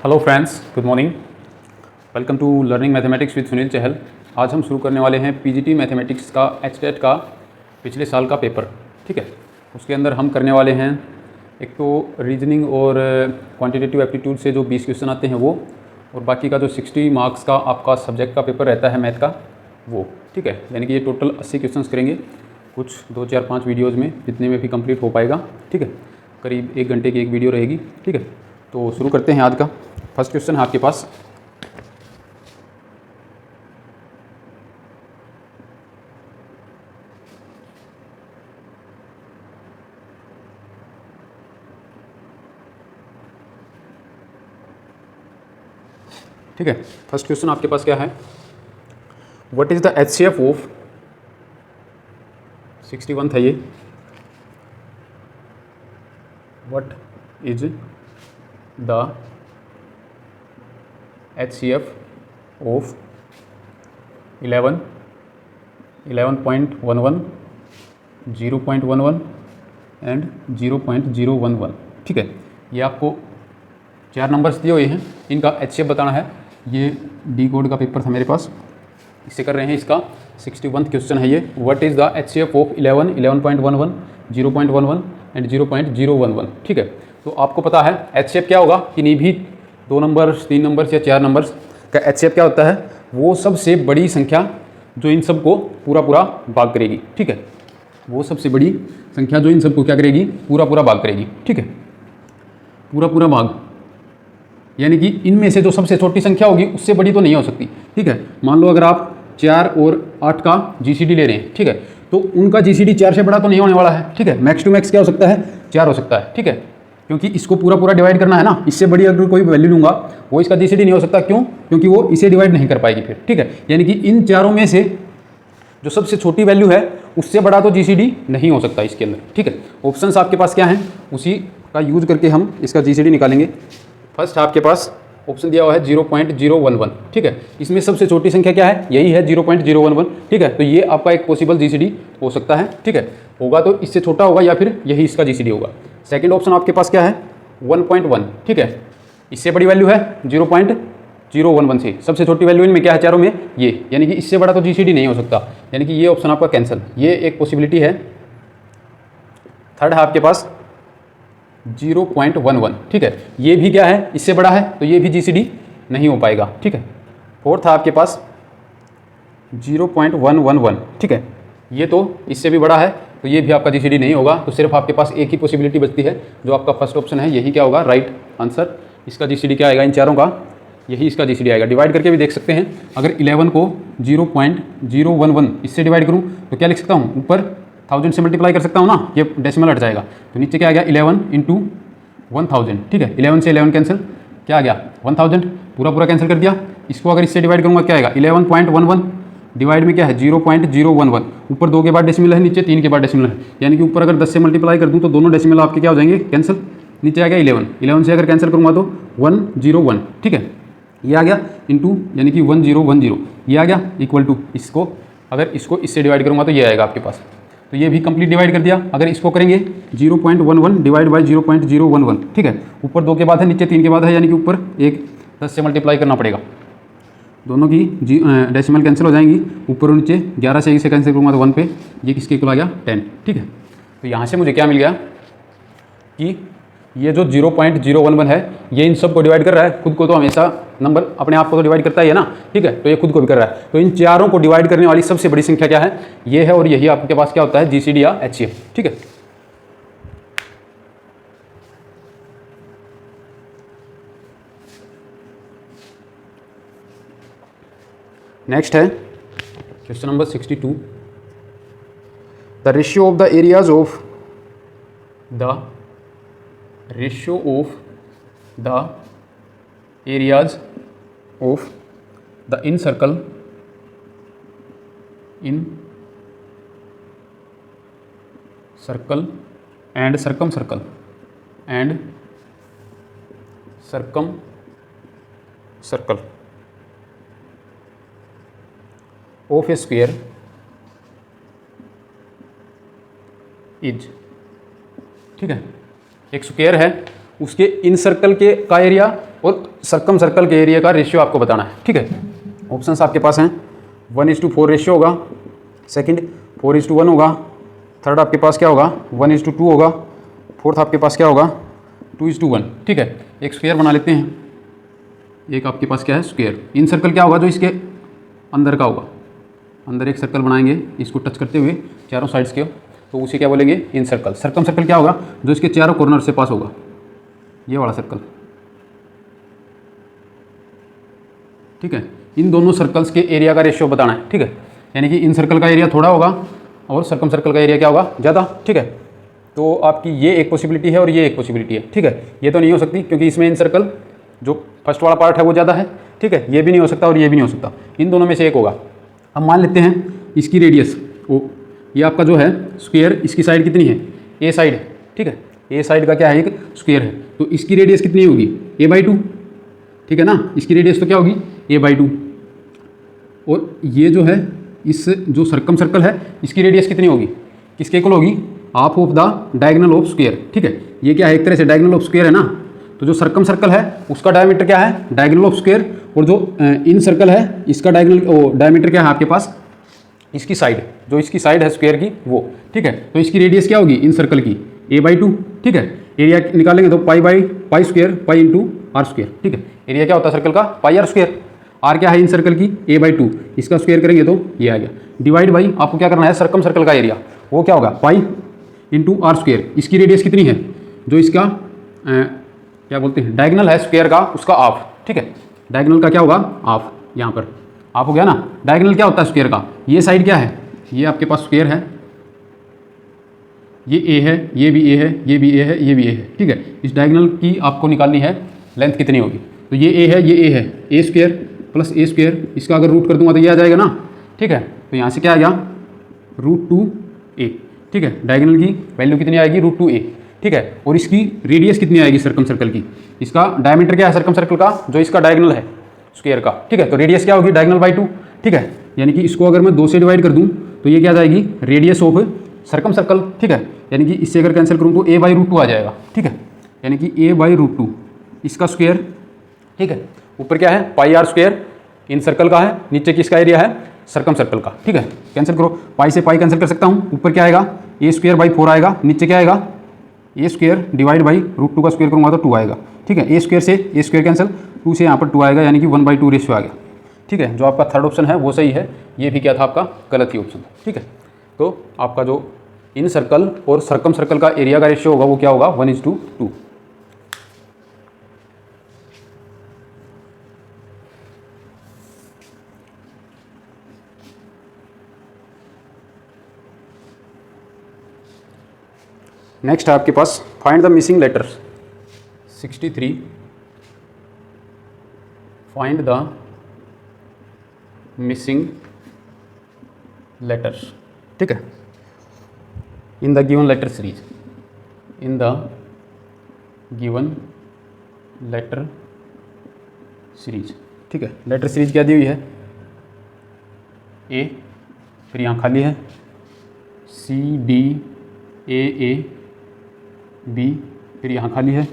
Hello friends, good morning. Welcome to learning mathematics with Sunil Chahal. आज हम शुरू करने वाले हैं पीजीटी मैथमेटिक्स का एचटेट का पिछले साल का पेपर। ठीक है, उसके अंदर हम करने वाले हैं एक तो रीजनिंग और क्वांटिटेटिव एप्टीट्यूड से जो 20 क्वेश्चन आते हैं वो, और बाकी का जो 60 मार्क्स का आपका सब्जेक्ट का पेपर रहता है मैथ का वो। ठीक है, यानी कि ये टोटल 80 क्वेश्चन करेंगे, कुछ 2 4 5 वीडियोज़ में, जितने में भी कंप्लीट हो पाएगा। ठीक है, करीब 1 घंटे की एक वीडियो रहेगी। ठीक है, तो शुरू करते हैं आज का। फर्स्ट क्वेश्चन है आपके पास, ठीक है। फर्स्ट क्वेश्चन आपके पास क्या है, what is the HCF of 61 था ये, what is the HCF of 11, 11.11, 0.11 and 0.011। ठीक है, ये आपको 4 नंबर्स दिए हुए हैं, इनका HCF बताना है। ये डी कोड का पेपर था मेरे पास, इससे कर रहे हैं। इसका 61 क्वेश्चन है ये, what is the HCF of 11, 11.11, 0.11 and 0.011। ठीक है, तो आपको पता है HCF क्या होगा, किन्हीं भी 2 नंबर्स, 3 नंबर्स या 4 नंबर्स का HCF क्या होता है, वो सबसे बड़ी संख्या जो इन सबको पूरा पूरा भाग करेगी। ठीक है, वो सबसे बड़ी संख्या जो इन सबको क्या करेगी, पूरा पूरा भाग करेगी। ठीक है, पूरा पूरा भाग, यानी कि इनमें से जो सबसे छोटी संख्या होगी उससे बड़ी तो नहीं हो सकती। ठीक है, मान लो अगर आप 4 और 8 का GCD ले रहे हैं, ठीक है, तो उनका GCD 4 से बड़ा तो नहीं होने वाला है। ठीक है, मैक्स टू मैक्स क्या हो सकता है, 4 हो सकता है। ठीक है, क्योंकि इसको पूरा पूरा डिवाइड करना है ना, इससे बड़ी अगर कोई वैल्यू लूंगा वो इसका GCD नहीं हो सकता। क्यों? क्योंकि वो इसे डिवाइड नहीं कर पाएगी फिर। ठीक है, यानी कि इन चारों में से जो सबसे छोटी वैल्यू है उससे बड़ा तो GCD नहीं हो सकता इसके अंदर। ठीक है, ऑप्शंस आपके पास क्या हैं, उसी का यूज करके हम इसका GCD निकालेंगे। फर्स्ट आपके पास ऑप्शन दिया हुआ है 0.011। ठीक है, इसमें सबसे छोटी संख्या क्या है, यही है 0.011। ठीक है, तो ये आपका एक पॉसिबल GCD हो सकता है। ठीक है, होगा तो इससे छोटा होगा या फिर यही इसका GCD होगा। सेकंड ऑप्शन आपके पास क्या है, 1.1। ठीक है, इससे बड़ी वैल्यू है 0.011 से, सबसे छोटी वैल्यू इनमें क्या है चारों में, ये, यानी कि इससे बड़ा तो GCD नहीं हो सकता, यानी कि ये ऑप्शन आपका कैंसिल, ये एक पॉसिबिलिटी है। थर्ड है आपके पास 0.11। ठीक है, ये भी क्या है, इससे बड़ा है, तो ये भी GCD नहीं हो पाएगा। ठीक है, फोर्थ है आपके पास 0.111। ठीक है, ये तो इससे भी बड़ा है, तो ये भी आपका GCD नहीं होगा। तो सिर्फ आपके पास एक ही पॉसिबिलिटी बचती है, जो आपका फर्स्ट ऑप्शन है, यही क्या होगा, राइट आंसर। इसका GCD क्या आएगा, इन चारों का यही इसका GCD आएगा। डिवाइड करके भी देख सकते हैं, अगर 11 को 0.011 इससे डिवाइड करूँ तो क्या लिख सकता हूँ, ऊपर 1000 से मल्टीप्लाई कर सकता हूँ ना, ये डेसिमल हट जाएगा, तो नीचे क्या आ गया, 11 इंटू 1000। ठीक है, 11 से 11 कैंसिल, क्या आ गया 1000, पूरा पूरा कैंसिल कर दिया। इसको अगर इससे डिवाइड करूँगा क्या आएगा, 11.11 डिवाइड में क्या है 0.011, ऊपर 2 के बाद डेसिमल है, नीचे 3 के बाद डेसिमल है, यानी कि ऊपर अगर 10 से मल्टीप्लाई कर दूँ तो दोनों डेसिमल आपके क्या हो जाएंगे, कैंसिल। नीचे आ गया 11, 11 से अगर कैंसिल करूँगा तो 101। ठीक है, ये आ गया इंटू, यानी कि 1010, ये आ गया इक्वल टू, इसको अगर इसको इससे डिवाइड करूँगा तो ये आएगा आपके पास, तो ये भी कंप्लीट डिवाइड कर दिया। अगर इसको करेंगे 0.11 डिवाइड बाई 0.011। ठीक है, ऊपर 2 के बाद है, नीचे 3 के बाद है, यानी कि ऊपर एक 10 से मल्टीप्लाई करना पड़ेगा, दोनों की डेसिमल कैंसिल हो जाएंगी, ऊपर और नीचे 11 से 1 से कैंसिल करूँगा तो 1 पे, ये किसके इक्वल आ गया 10। ठीक है, तो यहाँ से मुझे क्या मिल गया कि ये जो 0.011 है ये इन सब को डिवाइड कर रहा है, खुद को तो हमेशा नंबर अपने आप को तो डिवाइड करता ही है ना। ठीक है, तो ये खुद को भी कर रहा है, तो इन चारों को डिवाइड करने वाली सबसे बड़ी संख्या क्या है, ये है, और यही आपके पास क्या होता है, GCD या HCF। ठीक है, नेक्स्ट है question number 62, the ratio of the areas of the ratio of the areas of the in circle and circum circle of A square is. ठीक है, एक स्क्वायर है, उसके इन सर्कल के का एरिया और सर्कम सर्कल के एरिया का रेशियो आपको बताना है। ठीक है, ऑप्शंस आपके पास हैं 1:4 रेशियो होगा, सेकंड 4:1 होगा, थर्ड आपके पास क्या होगा 1:2 होगा, फोर्थ आपके पास क्या होगा 2:1। ठीक है, एक स्क्वायर बना लेते हैं, एक आपके पास क्या है स्क्वायर। इन सर्कल क्या होगा जो इसके अंदर का होगा, अंदर एक सर्कल बनाएंगे इसको टच करते हुए चारों साइड्स के, तो उसे क्या बोलेंगे इन सर्कल। सर्कम सर्कल क्या होगा जो इसके चारों कॉर्नर से पास होगा, ये वाला सर्कल। ठीक है, इन दोनों सर्कल्स के एरिया का रेशियो बताना है। ठीक है, यानी कि इन सर्कल का एरिया थोड़ा होगा और सर्कम सर्कल का एरिया क्या होगा ज़्यादा। ठीक है, तो आपकी ये एक पॉसिबिलिटी है और ये एक पॉसिबिलिटी है। ठीक है, ये तो नहीं हो सकती क्योंकि इसमें इन सर्कल जो फर्स्ट वाला पार्ट है वो ज़्यादा है। ठीक है, ये भी नहीं हो सकता और ये भी नहीं हो सकता, इन दोनों में से एक होगा। अब मान लेते हैं इसकी रेडियस ओ, ये आपका जो है स्क्वायर, इसकी साइड कितनी है ए साइड। ठीक है, ए साइड का क्या है एक स्क्वायर है, तो इसकी रेडियस कितनी होगी a/2। ठीक है ना, इसकी रेडियस तो क्या होगी a/2, और ये जो है इस जो सर्कम सर्कल है इसकी रेडियस कितनी होगी, किसके इक्वल होगी half of the diagonal of square. ठीक है, ये क्या है एक तरह से डायगोनल ऑफ स्क्वायर है ना, तो जो सर्कम सर्कल है उसका डायमीटर क्या है डायगोनल ऑफ स्क्वायर, और जो इन सर्कल है इसका डायगोनल डायमीटर क्या है आपके पास इसकी साइड, जो इसकी साइड है स्क्वायर की वो। ठीक है, तो इसकी रेडियस क्या होगी इन सर्कल की a/2। ठीक है, एरिया निकालेंगे तो pi square pi into r square. ठीक है, एरिया क्या होता है सर्कल का पाई आर स्क्वायर, आर क्या है इन सर्कल की a/2, इसका स्क्वायर करेंगे तो ये आ गया, डिवाइड बाई आपको क्या करना है सर्कम सर्कल का एरिया, वो क्या होगा पाई इंटू आर स्क्वायर। इसकी रेडियस कितनी है जो इसका क्या बोलते हैं डायगोनल है स्क्वायर का उसका हाफ। ठीक है, डायगोनल का क्या होगा हाफ, यहाँ पर हाफ हो गया ना। डायगोनल क्या होता है स्क्वायर का, ये साइड क्या है ये आपके पास स्क्वायर है, ये ए है, ये भी ए है, ये भी ए है, ये भी ए है। ठीक है, इस डायगोनल की आपको निकालनी है लेंथ कितनी होगी, तो ये ए है, ये ए है, ए स्क्वायर प्लस ए स्क्वायर, इसका अगर रूट कर दूंगा तो ये आ जाएगा ना। ठीक है, तो यहाँ से क्या आ गया √2a। ठीक है, डायगोनल की वैल्यू कितनी आएगी √2a। ठीक है, और इसकी रेडियस कितनी आएगी सर्कम सर्कल की, इसका डायमीटर क्या है सर्कम सर्कल का जो इसका डायगोनल है स्क्वायर का। ठीक है, तो रेडियस क्या होगी डायगोनल/2। ठीक है, यानी कि इसको अगर मैं 2 से डिवाइड कर दूं तो ये क्या आ जाएगी रेडियस ऑफ सर्कम सर्कल। ठीक है, यानी कि इससे अगर कैंसिल करूं तो a/√2 आ जाएगा। ठीक है, यानी कि a/√2 इसका स्क्वायर। ठीक है, ऊपर क्या है पाई आर स्क्वायर इन सर्कल का है, नीचे किसका एरिया है सर्कम सर्कल का। ठीक है, कैंसिल करो, पाई से पाई कैंसिल कर सकता हूँ, ऊपर क्या आएगा a²/4 आएगा, नीचे क्या आएगा a² डिवाइड बाई √2 का स्क्वायर करूँगा तो 2 आएगा। ठीक है, a² से a² कैंसिल, 2 से यहाँ पर 2 आएगा, यानी कि 1/2 रेशियो आ गया। ठीक है, जो आपका थर्ड ऑप्शन है वो सही है, ये भी क्या था आपका गलत ही ऑप्शन था। ठीक है, तो आपका जो इन सर्कल और सर्कम सर्कल का एरिया का रेशियो होगा वो क्या होगा 1:2। नेक्स्ट है आपके पास find the missing letters 63। Find the missing letters. ठीक है, in the given letter series, in the given letter series. ठीक है, लेटर सीरीज क्या दी हुई है ए, फिर यहाँ खाली है CDAA B, फिर यहाँ खाली है,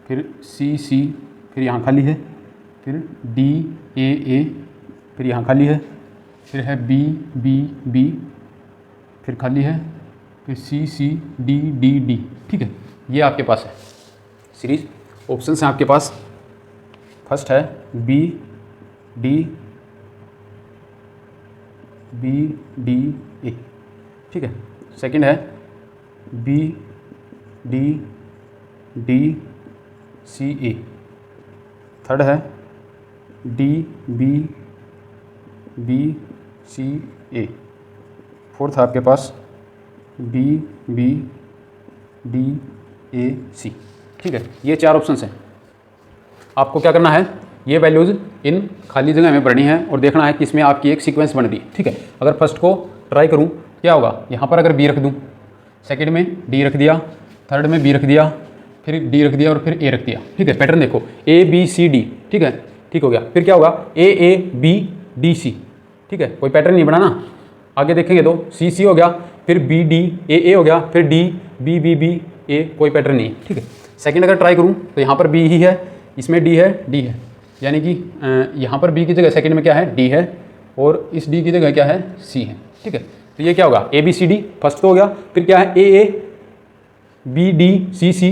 फिर CC, फिर यहाँ खाली है, फिर DAA, फिर यहाँ खाली है, फिर है BBB, फिर खाली है, फिर CCDDD। ठीक है, ये आपके पास है सीरीज। ऑप्शंस हैं आपके पास, फर्स्ट है BDA। ठीक है, सेकंड है BDCA, थर्ड है DBCA, फोर्थ है आपके पास BBDAC। ठीक है, ये 4 ऑप्शंस हैं। आपको क्या करना है ये वैल्यूज़ इन खाली जगह में भरनी है और देखना है कि इसमें आपकी एक सीक्वेंस बन रही है। ठीक है, अगर फर्स्ट को ट्राई करूँ क्या होगा, यहाँ पर अगर B रख दूँ, सेकंड में D रख दिया, थर्ड में B रख दिया, फिर D रख दिया और फिर A रख दिया। ठीक है, पैटर्न देखो ABCD। ठीक है, ठीक हो गया, फिर क्या होगा AABDC। ठीक है, कोई पैटर्न नहीं बना ना। आगे देखेंगे तो CC हो गया, फिर BDAA हो गया, फिर DBBBA, कोई पैटर्न नहीं। ठीक है, सेकंड अगर ट्राई करूँ तो यहाँ पर B ही है, इसमें डी है, यानी कि यहाँ पर बी की जगह सेकंड में क्या है, डी है, और इस डी की जगह क्या है, सी है। ठीक है, तो ये क्या होगा, A B C D first तो हो गया, फिर क्या है, A B D C C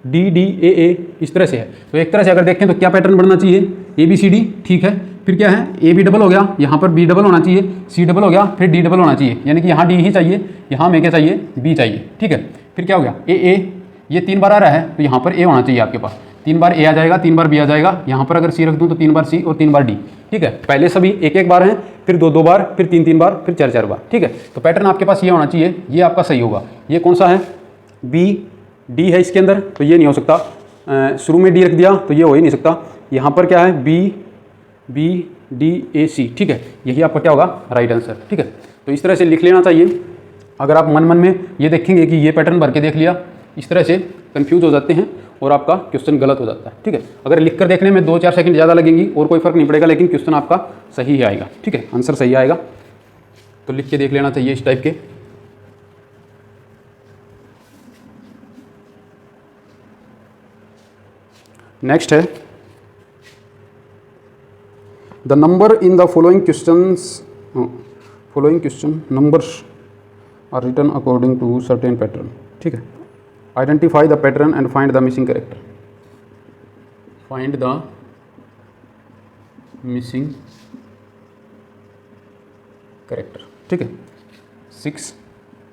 D D A इस तरह से है। तो एक तरह से अगर देखें तो क्या पैटर्न बनना चाहिए, ए बी सी डी, ठीक है, फिर क्या है, ए बी डबल हो गया, यहाँ पर बी डबल होना चाहिए, सी डबल हो गया, फिर डी डबल होना चाहिए, यानी कि यहाँ डी ही चाहिए, यहाँ में क्या चाहिए, बी चाहिए। ठीक है, फिर क्या हो गया, ए ये 3 बार आ रहा है तो यहाँ पर ए होना चाहिए आपके पास, 3 बार ए आ जाएगा, 3 बार बी आ जाएगा, यहाँ पर अगर सी रख दूँ तो 3 बार सी और 3 बार डी। ठीक है, पहले सभी एक बार हैं, फिर दो बार, फिर 3 बार, फिर 4 बार। ठीक है, तो पैटर्न आपके पास ये होना चाहिए, ये आपका सही होगा। ये कौन सा है, बी डी है इसके अंदर, तो ये नहीं हो सकता, शुरू में डी रख दिया तो ये हो ही नहीं सकता। यहाँ पर क्या है, बी डी ए सी। ठीक है, यही आपका क्या होगा, राइट आंसर। ठीक है, तो इस तरह से लिख लेना चाहिए। अगर आप मन में ये देखेंगे कि ये पैटर्न भर के देख लिया, इस तरह से कंफ्यूज हो जाते हैं और आपका क्वेश्चन गलत हो जाता है। ठीक है, अगर लिख कर देखने में 2-4 सेकंड ज़्यादा लगेंगी और कोई फर्क नहीं पड़ेगा, लेकिन क्वेश्चन आपका सही ही आएगा। ठीक है, आंसर सही आएगा, तो लिख के देख लेना चाहिए इस टाइप के। नेक्स्ट है, the number in the following question numbers are written according to certain pattern. ठीक है, identify the pattern and find the missing character. Find the missing character. ठीक है, 6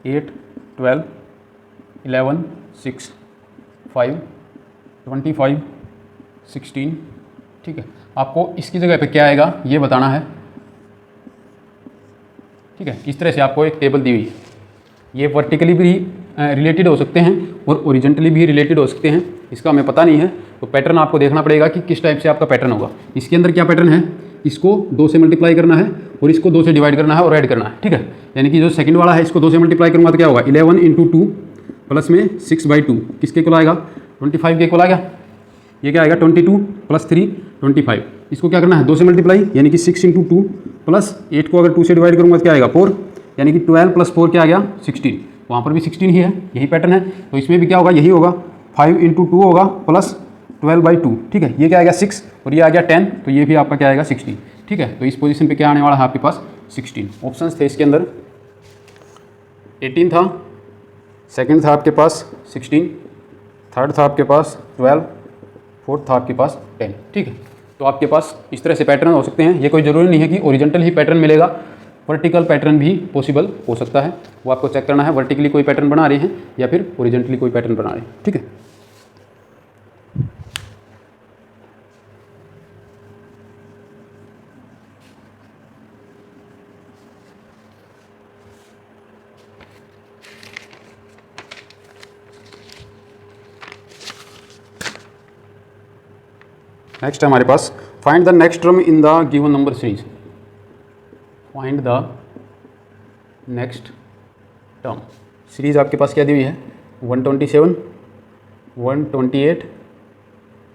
8 12 11 6 5 25 16। ठीक है, आपको इसकी जगह पे क्या आएगा ये बताना है। ठीक है, इस तरह से आपको एक टेबल दी हुई है, ये वर्टिकली भी रिलेटेड हो सकते हैं और ओरिजेंटली भी रिलेटेड हो सकते हैं, इसका हमें पता नहीं है, तो पैटर्न आपको देखना पड़ेगा कि किस टाइप से आपका पैटर्न होगा। इसके अंदर क्या पैटर्न है, इसको 2 से मल्टीप्लाई करना है और इसको 2 से डिवाइड करना है और ऐड करना है। ठीक है, यानी कि जो सेकंड वाला है इसको 2 से मल्टीप्लाई करूँगा तो क्या होगा, 11 × 2 प्लस में 6/2 किसके को आएगा, 25 के को आएगा। ये क्या आएगा, 22 + 3 25। इसको क्या करना है, 2 से मल्टीप्लाई, यानी कि 6 × 2 प्लस 8 को अगर 2 से डिवाइड करूँगा तो क्या आएगा, 4, यानी कि 12 + 4 क्या आ गया, 16। वहाँ पर भी 16 ही है, यही पैटर्न है, तो इसमें भी क्या होगा, यही होगा, 5 × 2 होगा प्लस 12/2। ठीक है, ये क्या आएगा 6 और ये आ गया 10, तो ये भी आपका क्या आएगा 16। ठीक है, तो इस पोजीशन पे क्या आने वाला है आपके पास, 16। ऑप्शंस थे इसके अंदर, 18 था, सेकंड था आपके पास 16, थर्ड था आपके पास 12, फोर्थ था आपके पास 10। ठीक है, तो आपके पास इस तरह से पैटर्न हो सकते हैं। ये कोई ज़रूरी नहीं है कि ओरिजेंटल ही पैटर्न मिलेगा, वर्टिकल पैटर्न भी पॉसिबल हो सकता है, वो आपको चेक करना है, वर्टिकली कोई पैटर्न बना रहे हैं या फिर ओरिजेंटली कोई पैटर्न बना रहे हैं। ठीक है, नेक्स्ट है हमारे पास, find the next term in the given number series. Find the next term series आपके पास क्या दी हुई है, 127 128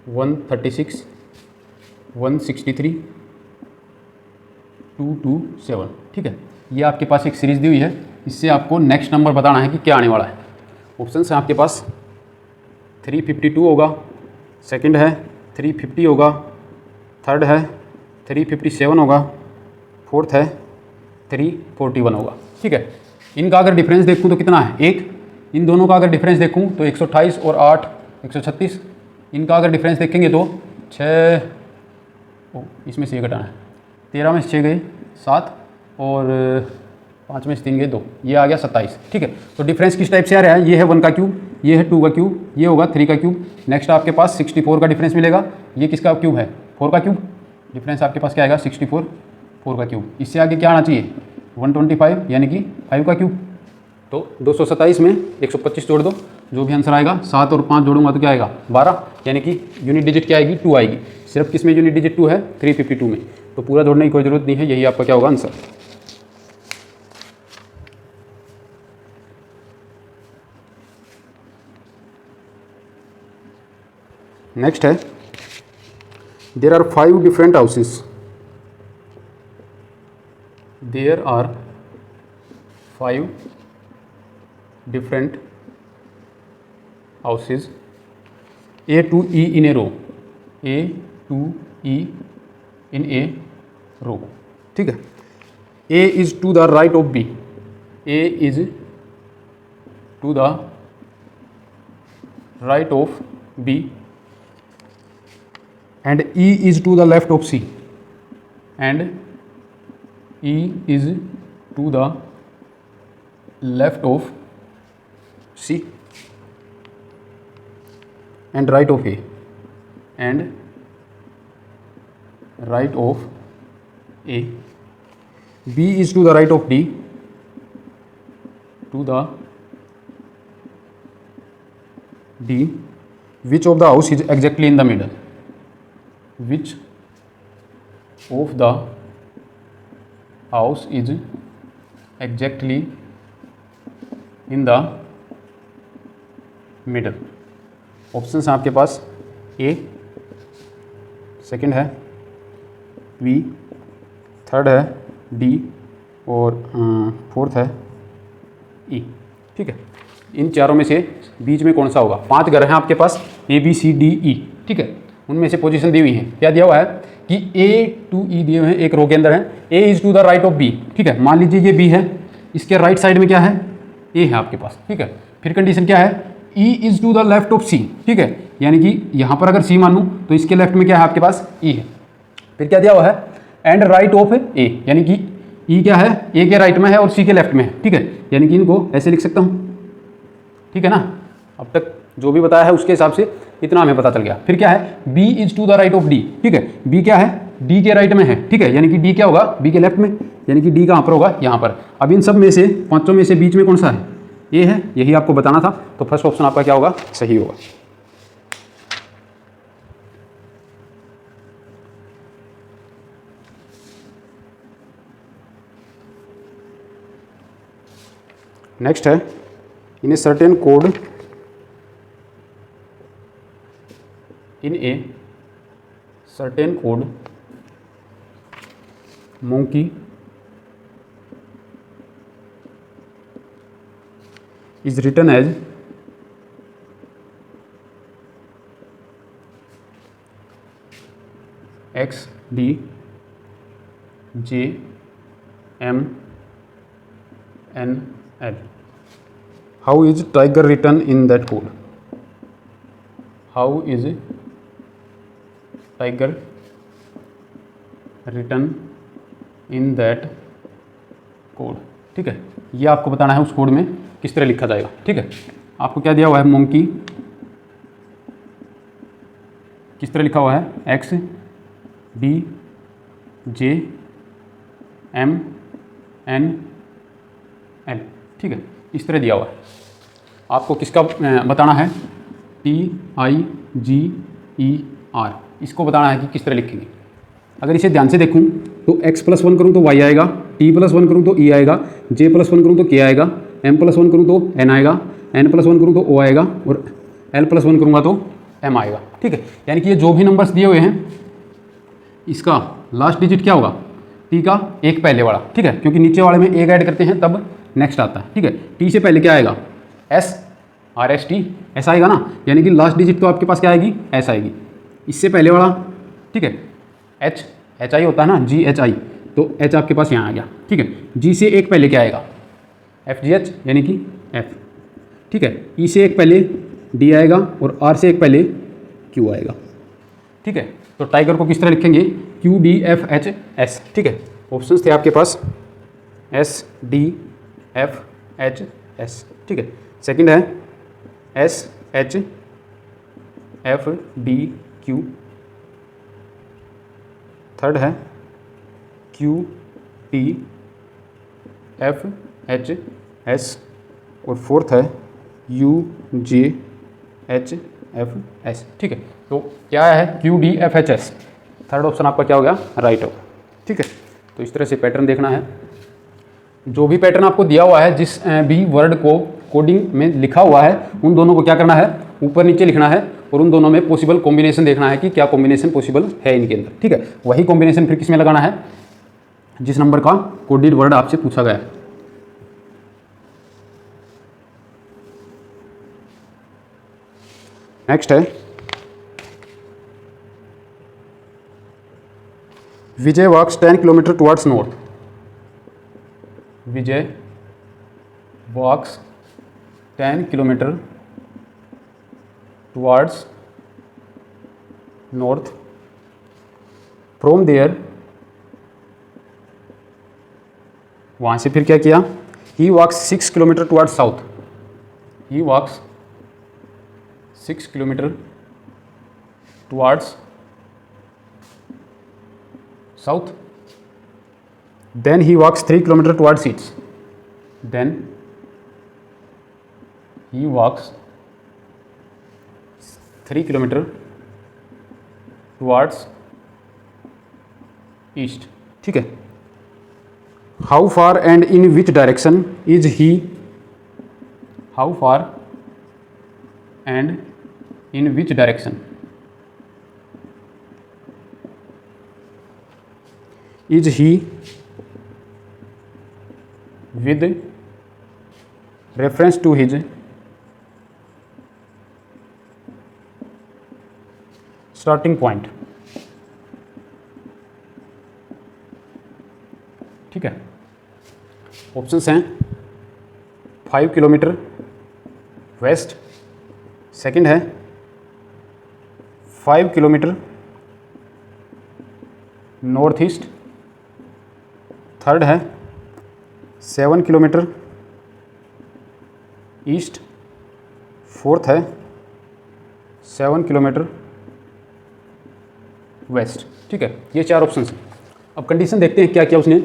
136 163 227। ठीक है, ये आपके पास एक सीरीज दी हुई है, इससे आपको नेक्स्ट नंबर बताना है कि क्या आने वाला है। ऑप्शन है आपके पास, 352 होगा, सेकंड है 350 होगा, थर्ड है 357 होगा, फोर्थ है 341 होगा। ठीक है, इनका अगर डिफरेंस देखूं तो कितना है, एक, इन दोनों का अगर डिफरेंस देखूं तो 128 और 8 136। इनका अगर डिफरेंस देखेंगे तो 6, इसमें से ये घटाना है, 13 में से 6 गए 7 और 5 में से 3 गए 2, ये आ गया 27। ठीक है, तो डिफरेंस किस टाइप से आ रहा है, ये है 1 का क्यूब, ये है 2 का क्यूब, ये होगा 3 का क्यूब। नेक्स्ट आपके पास 64 का डिफरेंस मिलेगा, ये किसका क्यूब है, 4 का क्यूब। डिफरेंस आपके पास क्या आएगा, 64 4 का क्यूब। इससे आगे क्या आना चाहिए, 125 यानी कि 5 का क्यूब। तो 227 में 125 जोड़ दो, जो भी आंसर आएगा, 7 और 5 जोड़ूंगा तो क्या आएगा 12, यानी कि यूनिट डिजिट क्या आएगी, 2 आएगी। सिर्फ किस में यूनिट डिजिट 2 है, 352 में, तो पूरा जोड़ने की कोई ज़रूरत नहीं है, यही आपका क्या होगा आंसर। नेक्स्ट है, there are 5 different houses, there are 5 different houses A to E in a row, A to E in a row, ठीक है। A is to the right of B, A is to the right of B and E is to the left of C and E is to the left of C and right of A and right of A. B is to the right of D, to the D. Which of the house is exactly in the middle? Which of the house is exactly in the middle? Options हैं आपके पास, ए second है, B third है, D और fourth है ई, ठीक है। इन चारों में से बीच में कौन सा होगा? 5 घर हैं आपके पास, ए बी सी डी ई, ठीक है। उनमें से पोजीशन दी हुई है, क्या दिया हुआ है कि ए टू ई दिए हुए हैं, एक रो के अंदर है। A is to the right of B, ठीक है। मान लीजिए ये बी है, इसके राइट साइड में क्या है? ए है आपके पास, ठीक है। फिर कंडीशन क्या है? E is to the left of C, ठीक है। यानी कि यहाँ पर अगर सी मानूँ तो इसके लेफ्ट में क्या है आपके पास? ई है। फिर क्या दिया हुआ है? एंड राइट ऑफ ए, यानी कि ई क्या है? ए के राइट में है और सी के लेफ्ट में है, ठीक है। यानी कि इनको ऐसे लिख सकता हूँ, ठीक है ना। अब तक जो भी बताया है उसके हिसाब से इतना हमें पता चल गया। फिर क्या है? B is to the right of D, ठीक है। बी क्या है? डी के राइट में है, ठीक है। यानी कि डी क्या होगा? बी के लेफ्ट में, यानी कि डी कहाँ पर होगा? यहाँ पर। अब इन सब में से, पांचों में से बीच में कौन सा है? ए है, यही आपको बताना था। तो फर्स्ट ऑप्शन आपका क्या होगा? सही होगा। नेक्स्ट है, in a certain code, in a certain code monkey is written as X D J M N L. How is tiger written in that code? How is tiger written in that code? ठीक है, ये आपको बताना है उस code में किस तरह लिखा जाएगा। ठीक है, आपको क्या दिया हुआ है? मोंकी किस तरह लिखा हुआ है? X D J M N L, ठीक है, इस तरह दिया हुआ है। आपको किसका बताना है? TIGER, इसको बताना है कि किस तरह लिखेंगे। अगर इसे ध्यान से देखूं तो x+1 करूं तो y आएगा, t+1 करूं तो e आएगा, j+1 करूं तो k आएगा, m+1 करूं तो n आएगा, n+1 करूं तो o आएगा और l+1 करूंगा तो m आएगा। ठीक है, यानी कि ये जो भी नंबर्स दिए हुए हैं इसका लास्ट डिजिट क्या होगा? t का एक पहले वाला। ठीक है, क्योंकि नीचे वाले में एक ऐड करते हैं तब नेक्स्ट आता है। ठीक है, t से पहले क्या आएगा? s, RST ऐसा आएगा ना, यानी कि लास्ट डिजिट तो आपके पास क्या आएगी? s आएगी। इससे पहले वाला, ठीक है, HI होता है ना, GHI, तो H आपके पास यहाँ आ गया। ठीक है, G से एक पहले क्या आएगा? FGH, यानी कि F। ठीक है, E से एक पहले D आएगा और R से एक पहले Q आएगा। ठीक है, तो टाइगर को किस तरह लिखेंगे? QDFHS। ठीक है, ऑप्शंस थे आपके पास SDFHS। ठीक है, सेकंड है SHFDQ, थर्ड है QTFHS और फोर्थ है UJHFS। ठीक है, तो क्या है? QDFHS, थर्ड ऑप्शन आपका क्या हो गया? राइट हो। ठीक है, तो इस तरह से पैटर्न देखना है। जो भी पैटर्न आपको दिया हुआ है, जिस भी वर्ड को कोडिंग में लिखा हुआ है, उन दोनों को क्या करना है? ऊपर नीचे लिखना है और उन दोनों में पॉसिबल कॉम्बिनेशन देखना है कि क्या कॉम्बिनेशन पॉसिबल है इनके अंदर। ठीक है, वही कॉम्बिनेशन फिर किस में लगाना है? जिस नंबर का कोडेड वर्ड आपसे पूछा गया है। नेक्स्ट है Vijay walks 10 kilometre towards north. Vijay walks 10 kilometre towards north from there. वहाँ से फिर क्या किया? He walks 6 kilometre towards south. He walks 6 kilometre towards south. Then he walks 3 kilometre towards east. Then he walks 3 kilometre towards east. ठीक है। How far and in which direction is he? How far and in which direction is he with reference to his starting point। ठीक है। Options हैं 5 kilometre west, second है 5 kilometre north east, third है 7 kilometre east, fourth है 7 kilometre west. ठीक है, ये 4 option हैं। अब कंडीशन देखते हैं क्या किया उसने।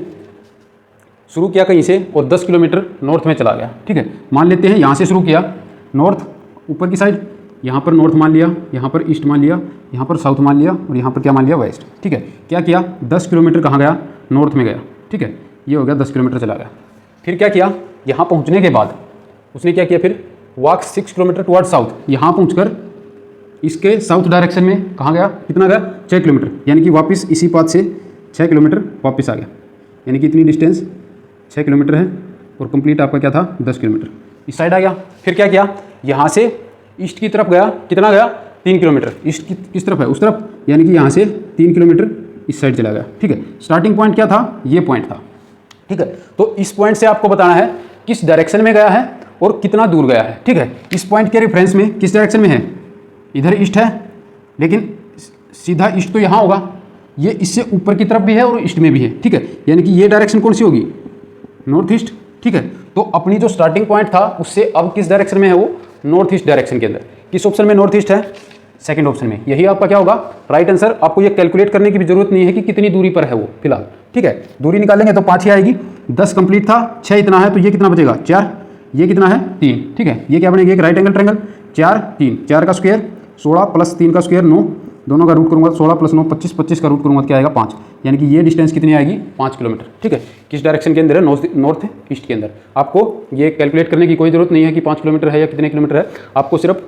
शुरू किया कहीं से और 10 किलोमीटर नॉर्थ में चला गया। ठीक है, मान लेते हैं यहाँ से शुरू किया नॉर्थ ऊपर की साइड, यहाँ पर नॉर्थ मान लिया, यहाँ पर ईस्ट मान लिया, यहाँ पर साउथ मान लिया और यहाँ पर क्या मान लिया? वेस्ट। ठीक है, क्या किया? 10 किलोमीटर कहाँ गया? नॉर्थ में गया। ठीक है, ये हो गया 10 किलोमीटर चला गया। फिर क्या किया? यहाँ पहुँचने के बाद उसने क्या किया? फिर वॉक 6 किलोमीटर टुवर्ड साउथ। यहाँ पहुँचकर इसके साउथ डायरेक्शन में कहाँ गया? कितना गया? 6 किलोमीटर, यानी कि वापस इसी पाथ से 6 किलोमीटर वापस आ गया, यानी कि इतनी डिस्टेंस 6 किलोमीटर है और कंप्लीट आपका क्या था? 10 किलोमीटर। इस साइड आ गया। फिर क्या किया? यहाँ से ईस्ट की तरफ गया। कितना गया? 3 किलोमीटर। ईस्ट की किस तरफ है? उस तरफ, यानी कि यहाँ से 3 किलोमीटर इस साइड चला गया। ठीक है, स्टार्टिंग पॉइंट क्या था? ये पॉइंट था। ठीक है, तो इस पॉइंट से आपको बताना है किस डायरेक्शन में गया है और कितना दूर गया है। ठीक है, इस पॉइंट के रेफरेंस में किस डायरेक्शन में है? इधर ईस्ट है, लेकिन सीधा ईस्ट तो यहाँ होगा, ये इससे ऊपर की तरफ भी है और ईस्ट में भी है। ठीक है, यानी कि ये डायरेक्शन कौन सी होगी? North east. ठीक है, तो अपनी जो स्टार्टिंग पॉइंट था उससे अब किस डायरेक्शन में है वो? नॉर्थ ईस्ट डायरेक्शन के अंदर। किस ऑप्शन में नॉर्थ ईस्ट है? सेकंड ऑप्शन में। यही आपका क्या होगा? Right answer. आपको ये कैलकुलेट करने की भी जरूरत नहीं है कि कितनी दूरी पर है वो फिलहाल। ठीक है, दूरी निकालेंगे तो 5 ही आएगी। 10 कंप्लीट था, 6 इतना है, तो ये कितना बचेगा? 4। ये कितना है? 3। ठीक है, ये क्या बनेगा? एक राइट एंगल ट्रायंगल। 4 3, 4 का स्क्वायर 16 प्लस 3 का स्क्वायर 9, दोनों का रूट करूंगा 16 प्लस 9 25, 25 का रूट करूंगा तो क्या आएगा? 5। यानी कि ये डिस्टेंस कितनी आएगी? 5 किलोमीटर। ठीक है, किस डायरेक्शन के अंदर है? नॉर्थ ईस्ट के अंदर। आपको ये कैलकुलेट करने की कोई जरूरत नहीं है कि 5 किलोमीटर है या कितने किलोमीटर है। आपको सिर्फ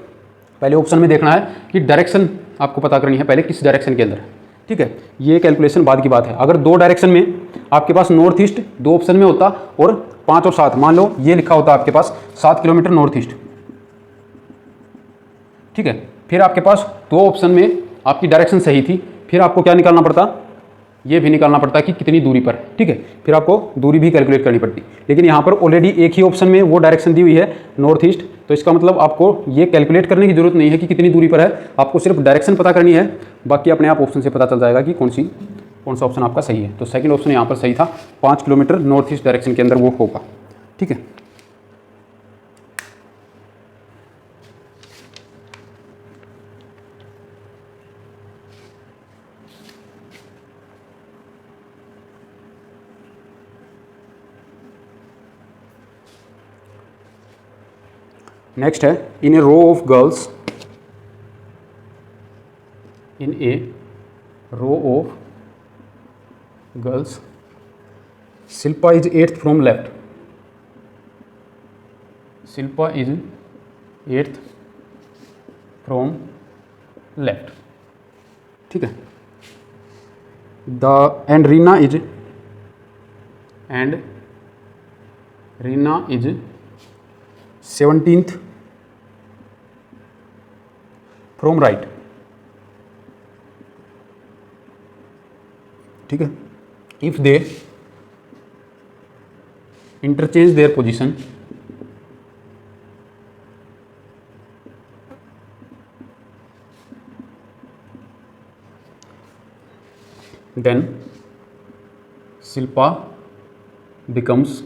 पहले ऑप्शन में देखना है कि डायरेक्शन आपको पता करनी है पहले किस डायरेक्शन के अंदर है। ठीक है, ये कैलकुलेशन बाद की बात है। अगर 2 डायरेक्शन में आपके पास नॉर्थ ईस्ट 2 ऑप्शन में होता और 5 और 7, मान लो ये लिखा होता आपके पास 7 किलोमीटर नॉर्थ ईस्ट। ठीक है, फिर आपके पास 2 ऑप्शन में आपकी डायरेक्शन सही थी, फिर आपको क्या निकालना पड़ता? ये भी निकालना पड़ता कि कितनी दूरी पर है। ठीक है, फिर आपको दूरी भी कैलकुलेट करनी पड़ती। लेकिन यहाँ पर ऑलरेडी एक ही ऑप्शन में वो डायरेक्शन दी हुई है नॉर्थ ईस्ट, तो इसका मतलब आपको ये कैलकुलेट करने की जरूरत नहीं है कि कितनी दूरी पर है। आपको सिर्फ डायरेक्शन पता करनी है, बाकी अपने आप ऑप्शन से पता चल जाएगा कि कौन सा ऑप्शन आपका सही है। तो सेकंड ऑप्शन यहाँ पर सही था, 5 किलोमीटर नॉर्थ ईस्ट डायरेक्शन के अंदर वो होगा। ठीक है, नेक्स्ट है in a row of girls, in a row of girls Shilpa is 8th from left. Shilpa is 8th from left. ठीक है, and Reena is 17th from right. ठीक है, if they interchange their position then Shilpa becomes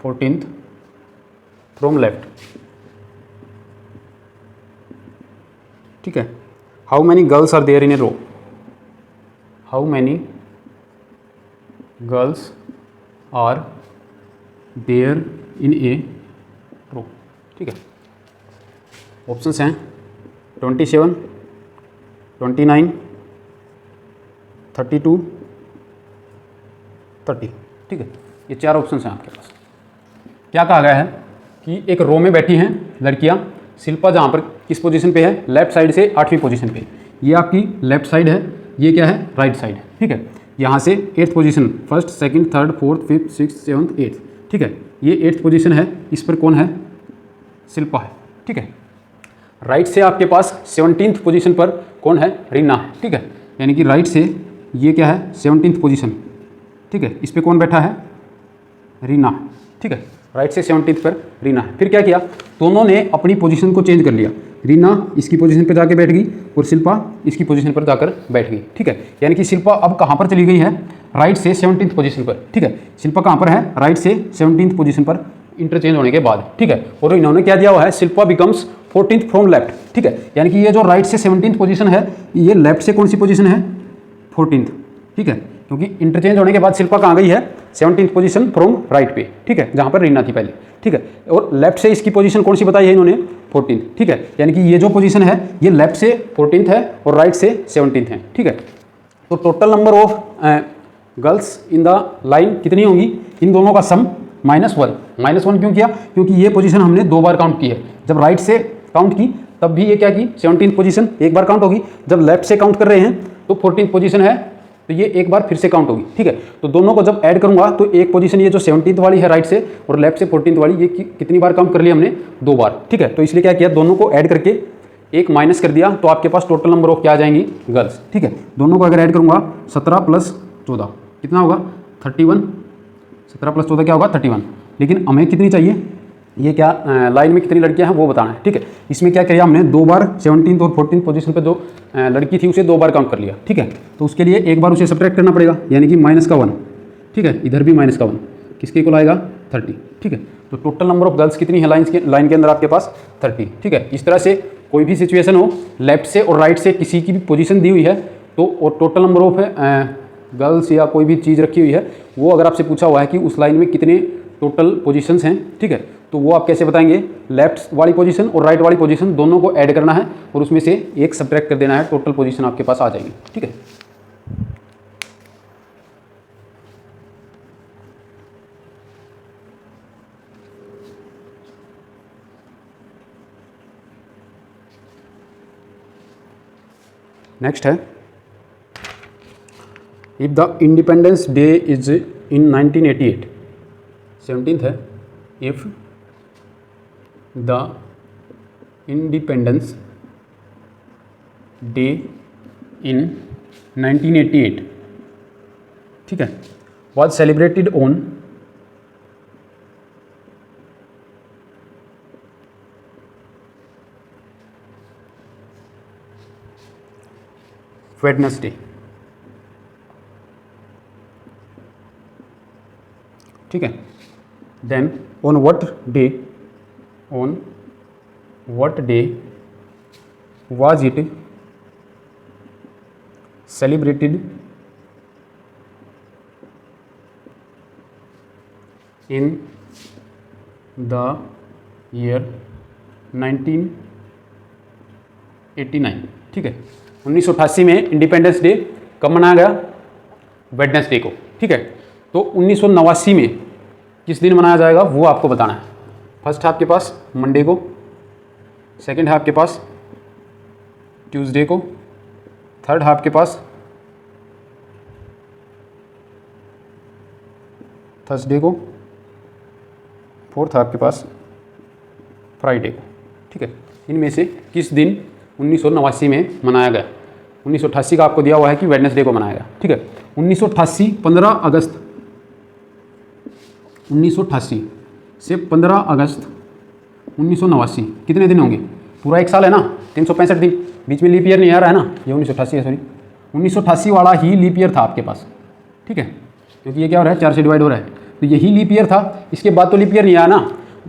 14th from left. ठीक है, how many girls are there in a row, how many girls are there in a row. ठीक है, options हैं 27, 29, 32, 30। ठीक है, ये 4 ऑप्शंस हैं आपके पास। क्या कहा गया है कि एक रो में बैठी हैं लड़कियां, शिल्पा जहाँ पर किस पोजीशन पे है, लेफ्ट साइड से 8वीं पोजीशन पे। ये आपकी लेफ्ट साइड है, ये क्या है, राइट साइड है। ठीक है, यहाँ से 8th position, 1st, 2nd, 3rd, 4th, 5th, 6th, 7th, 8th। ठीक है, ये 8th पोजीशन है, इस पर कौन है, शिल्पा है। ठीक है, राइट से आपके पास 17th पोजीशन पर कौन है, रीना है। ठीक है, यानी कि राइट से ये क्या है, 17th पोजीशन। ठीक है, इस पर कौन बैठा है, रीना है। ठीक है, राइट से 17th पर रीना है। फिर क्या किया, दोनों ने अपनी पोजीशन को चेंज कर लिया। रीना इसकी पोजीशन पर जाके बैठ गई और शिल्पा इसकी पोजीशन पर जाकर बैठ गई। ठीक है, यानी कि शिल्पा अब कहाँ पर चली गई है, राइट से 17th पोजीशन पर। ठीक है, शिल्पा कहाँ पर है, राइट से 17th पोजीशन पर इंटरचेंज होने के बाद। ठीक है, और इन्होंने क्या दिया हुआ है, Shilpa becomes 14th from left. ठीक है, यानी कि ये जो राइट से 17th पोजीशन है, ये लेफ्ट से कौन सी पोजीशन है, 14th। ठीक है, क्योंकि इंटरचेंज होने के बाद शिल्पा कहाँ गई है, 17th पोजीशन फ्रॉम राइट पे। ठीक है, जहाँ पर रीना थी पहले। ठीक है, और लेफ्ट से इसकी पोजीशन कौन सी बताई है इन्होंने, 14th। ठीक है, यानी कि ये जो पोजीशन है ये लेफ्ट से 14th है और राइट से 17th है। ठीक है, तो total number of girls in the line कितनी होंगी, इन दोनों का सम -1। -1 क्यों किया, क्योंकि ये पोजीशन हमने 2 बार काउंट की है। जब राइट से काउंट की तब भी ये क्या की, 17th पोजीशन एक बार काउंट होगी। जब लेफ्ट से काउंट कर रहे हैं तो 14th पोजीशन है, तो ये एक बार फिर से काउंट होगी। ठीक है, तो दोनों को जब ऐड करूंगा तो एक पोजीशन ये जो 17th वाली है राइट से और लेफ्ट से 14th वाली, ये कितनी बार काउंट कर लिया हमने, 2 बार। ठीक है, तो इसलिए क्या किया, दोनों को ऐड करके एक माइनस कर दिया, तो आपके पास टोटल नंबर ऑफ क्या आ जाएंगी, गर्ल्स। ठीक है, दोनों को अगर ऐड करूंगा 17 + 14 कितना होगा, 31। 17 + 14 क्या होगा, 31। लेकिन हमें कितनी चाहिए, ये क्या लाइन में कितनी लड़कियां हैं वो बताना है। ठीक है, इसमें क्या किया हमने, 2 बार 17th और 14th पोजीशन पे जो लड़की थी उसे 2 बार काउंट कर लिया। ठीक है, तो उसके लिए एक बार उसे सब्ट्रैक्ट करना पड़ेगा, यानी कि -1। ठीक है, इधर भी -1 किसके इक्वल आएगा, 30। ठीक है, तो टोटल नंबर ऑफ गर्ल्स कितनी है लाइन के अंदर आपके पास, 30। ठीक है, इस तरह से कोई भी सिचुएशन हो, लेफ्ट से और राइट से किसी की भी पोजीशन दी हुई है तो और टोटल नंबर ऑफ गर्ल्स या कोई भी चीज़ रखी हुई है, वो अगर आपसे पूछा हुआ है कि उस लाइन में कितने टोटल पोजीशंस हैं, ठीक है, तो वो आप कैसे बताएंगे, लेफ्ट वाली पोजीशन और राइट वाली पोजीशन दोनों को ऐड करना है और उसमें से एक सब्ट्रैक्ट कर देना है, टोटल पोजीशन आपके पास आ जाएगी। ठीक है, नेक्स्ट है, if the Independence Day is in 1988, 17th है, if the Independence Day in 1988, ठीक है, वॉज सेलिब्रेटेड ऑन वेडनेसडे। ठीक है, then on what day was it celebrated in the year 1989। ठीक है, 1988 में इंडिपेंडेंस डे कब मनाया गया, वेडनेसडे को। ठीक है, तो 1989 में किस दिन मनाया जाएगा वो आपको बताना है। फर्स्ट है आपके पास मंडे को, सेकंड है आपके पास ट्यूसडे को, थर्ड है आपके पास थर्सडे को, फोर्थ है आपके पास फ्राइडे को। ठीक है, इनमें से किस दिन 1989 में मनाया गया। 1988 का आपको दिया हुआ है कि वेडनेसडे को मनाएगा, ठीक है। 1988 15 अगस्त 1988 से 15 अगस्त 1989 कितने दिन होंगे? पूरा एक साल है ना, 365 दिन, बीच में लीप ईयर नहीं आ रहा है ना, ये 1988 है, सॉरी 1988 वाला ही लीप ईयर था आपके पास, ठीक है, क्योंकि ये क्या हो रहा है, 4 से डिवाइड हो रहा है, तो यही लीप ईयर था। इसके बाद तो लीप ईयर नहीं आया ना।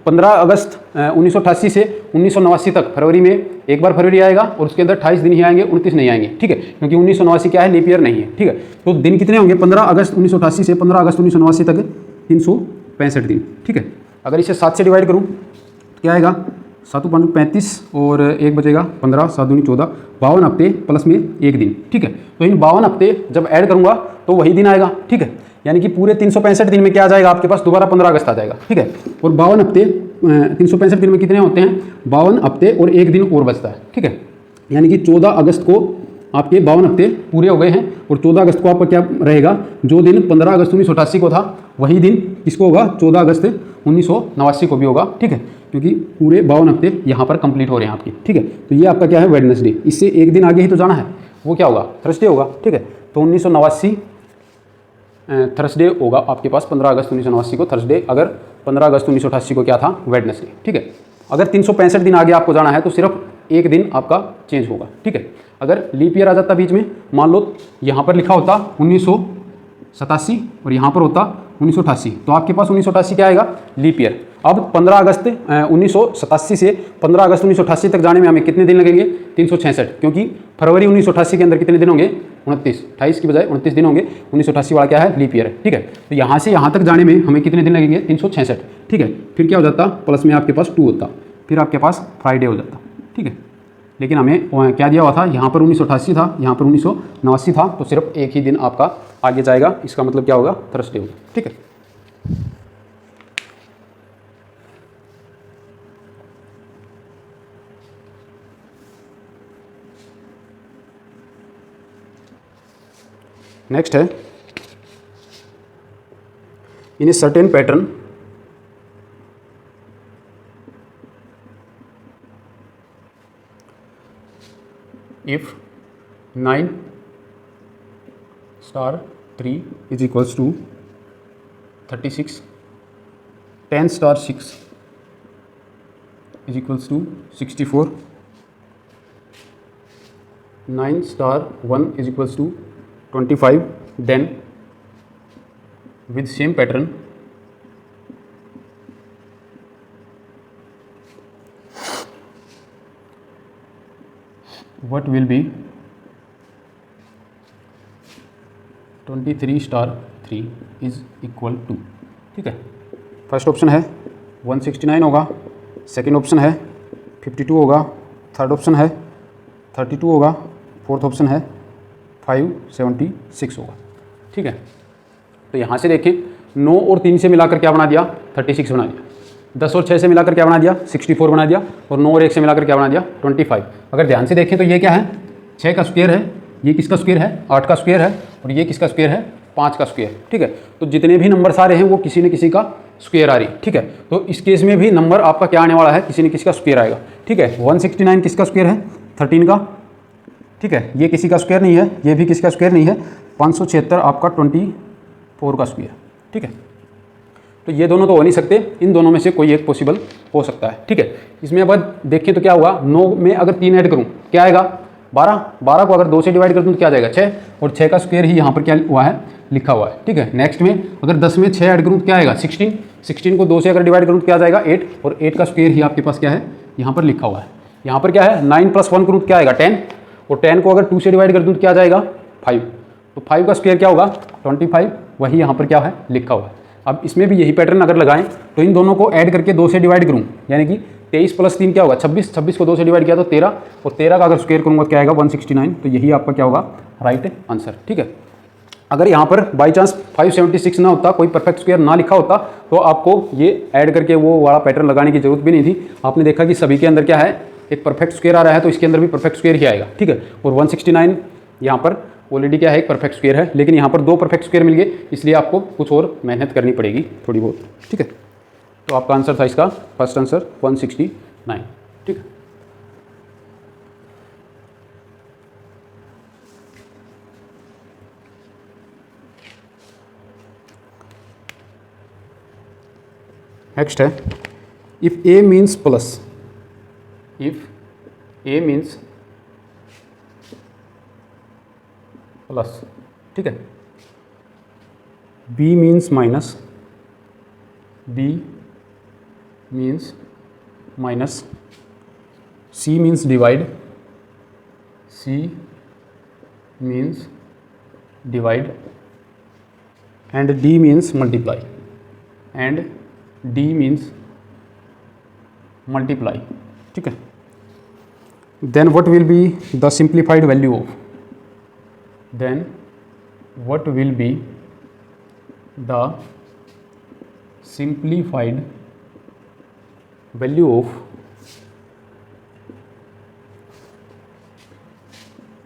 15 अगस्त 1988 से 1989 तक फरवरी में एक बार फरवरी आएगा और उसके अंदर 28 दिन ही आएंगे, 29 नहीं आएंगे, ठीक है, क्योंकि 1989 क्या है, लीप ईयर नहीं है, ठीक है। तो दिन कितने होंगे? 15 अगस्त 1988 से 15 अगस्त 1989 तक 365 दिन, ठीक है। अगर इसे 7 से डिवाइड करूँ तो क्या आएगा? 7 5 35 और 1 बचेगा 15, 7 दूनी 14, 52 हफ्ते प्लस में 1 दिन, ठीक है। तो इन 52 हफ्ते जब ऐड करूँगा तो वही दिन आएगा, ठीक है, यानी कि पूरे 365 दिन में क्या आ जाएगा आपके पास? दोबारा 15 अगस्त आ जाएगा, ठीक है। और 52 हफ्ते 365 दिन में कितने होते हैं? 52 हफ्ते और 1 दिन और बचता है, ठीक है, यानी कि 14 अगस्त को आपके 52 हफ्ते पूरे हो गए हैं और 14 अगस्त को आपका क्या रहेगा? जो दिन 15 अगस्त 1988 को था वही दिन किसको होगा? 14 अगस्त 1989 को भी होगा, ठीक है, क्योंकि पूरे 52 हफ्ते यहाँ पर कंप्लीट हो रहे हैं आपके, ठीक है। तो ये आपका क्या है? वेडनेसडे। इससे एक दिन आगे ही तो जाना है, वो क्या होगा? थर्सडे होगा, ठीक है। तो 1989 थर्सडे होगा आपके पास, 15 अगस्त 1989 को थर्सडे, अगर 15 अगस्त 1988 को क्या था? वेडनेसडे, ठीक है। अगर 365 दिन आगे आपको जाना है तो सिर्फ एक दिन आपका चेंज होगा, ठीक है। अगर लीप ईयर आ जाता बीच में, मान लो यहाँ पर लिखा होता 1987 और यहाँ पर होता 1988, तो आपके पास 1988 क्या आएगा? Leap year. अब 15 अगस्त 1987 से 15 अगस्त 1988 तक जाने में हमें कितने दिन लगेंगे? 366, क्योंकि फरवरी 1988 के अंदर कितने दिन होंगे? 29, 28 की बजाय 29 दिन होंगे। 1988 वाला क्या है? लीप ईयर है, ठीक है। तो यहाँ से यहाँ तक जाने में हमें कितने दिन लगेंगे? 366, ठीक है। फिर क्या हो जाता? प्लस में आपके पास 2 होता, फिर आपके पास फ्राइडे हो जाता, ठीक है। लेकिन हमें क्या दिया हुआ था? यहाँ पर 1988 था, यहाँ पर 1989 था, तो सिर्फ एक ही दिन आपका आगे जाएगा। इसका मतलब क्या होगा? थर्सडे होगा, ठीक है। नेक्स्ट है, in a certain pattern if 9 star 3 is equals to 36, 10 star 6 is equals to 64, 9 star 1 is equals to 25, then with same pattern what will be 23 star 3 is equal to, ठीक है। फर्स्ट ऑप्शन है 169 होगा, second option है 52 होगा, third option है 32 होगा, fourth option है 576 होगा, ठीक है। तो यहाँ से देखें 9 और 3 से मिलाकर क्या बना दिया? 36 बना दिया। 10 और 6 से मिलाकर क्या बना दिया? 64 बना दिया। और 9 और 1 से मिलाकर क्या बना दिया? 25। अगर ध्यान से देखें तो ये क्या है? 6 का स्क्वायर है, ये किसका स्क्वायर है? 8 का स्क्वायर है, और ये किसका स्क्वायर है? 5 का स्क्वायर, ठीक है। तो जितने भी नंबर आ रहे हैं वो किसी न किसी का स्क्वायर आ रही, ठीक है। तो इस केस में भी नंबर आपका क्या आने वाला है? किसी न किसी का स्क्वायर आएगा, ठीक है। 169 किसका स्क्वायर है? 13 का, ठीक है। ये किसी का स्क्वायर नहीं है, ये भी किसका स्क्वायर नहीं है। 576 आपका 24 का स्क्वायर, ठीक है। तो ये दोनों तो हो नहीं सकते, इन दोनों में से कोई एक पॉसिबल हो सकता है, ठीक है। इसमें अब देखें तो क्या हुआ? 9 में अगर 3 ऐड करूं क्या आएगा? 12। 12 को अगर 2 से डिवाइड कर दूं तो क्या आ जाएगा? 6, और 6 का स्क्वायर ही यहाँ पर क्या हुआ है? लिखा हुआ है, ठीक है। नेक्स्ट में अगर 10 में 6 ऐड करूँ तो क्या आएगा? 16। 16 को 2 से अगर डिवाइड करूँ तो क्या आ जाएगा? 8, और 8 का स्क्वायर ही आपके पास क्या है? यहाँ पर लिखा हुआ है। यहाँ पर क्या है? 9 + 1 करूँ तो क्या आएगा? 10, और 10 को अगर 2 से डिवाइड कर दूँ तो क्या आ जाएगा? 5। तो 5 का स्क्वायर क्या होगा? 25, वही यहाँ पर क्या है? लिखा हुआ है। अब इसमें भी यही पैटर्न अगर लगाएं तो इन दोनों को ऐड करके 2 से डिवाइड करूं, यानी कि 23 + 3 क्या होगा? 26। 26 को 2 से डिवाइड किया तो 13, और 13 का अगर स्क्वायर करूंगा तो क्या आएगा? 169। तो यही आपका क्या होगा? राइट आंसर, ठीक है। अगर यहाँ पर बाई चांस 576 ना होता, कोई परफेक्ट स्क्वायर ना लिखा होता, तो आपको ये ऐड करके वो वाला पैटर्न लगाने की जरूरत भी नहीं थी। आपने देखा कि सभी के अंदर क्या है? एक परफेक्ट स्क्वायर आ रहा है, तो इसके अंदर भी परफेक्ट स्क्वायर ही आएगा, ठीक है। और 169 यहाँ पर ऑलरेडी क्या है? एक परफेक्ट स्क्वायर है, लेकिन यहाँ पर 2 परफेक्ट स्क्वायर मिल गए, इसलिए आपको कुछ और मेहनत करनी पड़ेगी थोड़ी बहुत, ठीक है। तो आपका आंसर था इसका फर्स्ट आंसर 169, ठीक है। नेक्स्ट है if A means plus, if A means plus, ठीक है, B means minus, B means minus, C means divide, C means divide, and D means multiply, and D means multiply, ठीक है। Then what will be the simplified value of, then what will be the simplified value of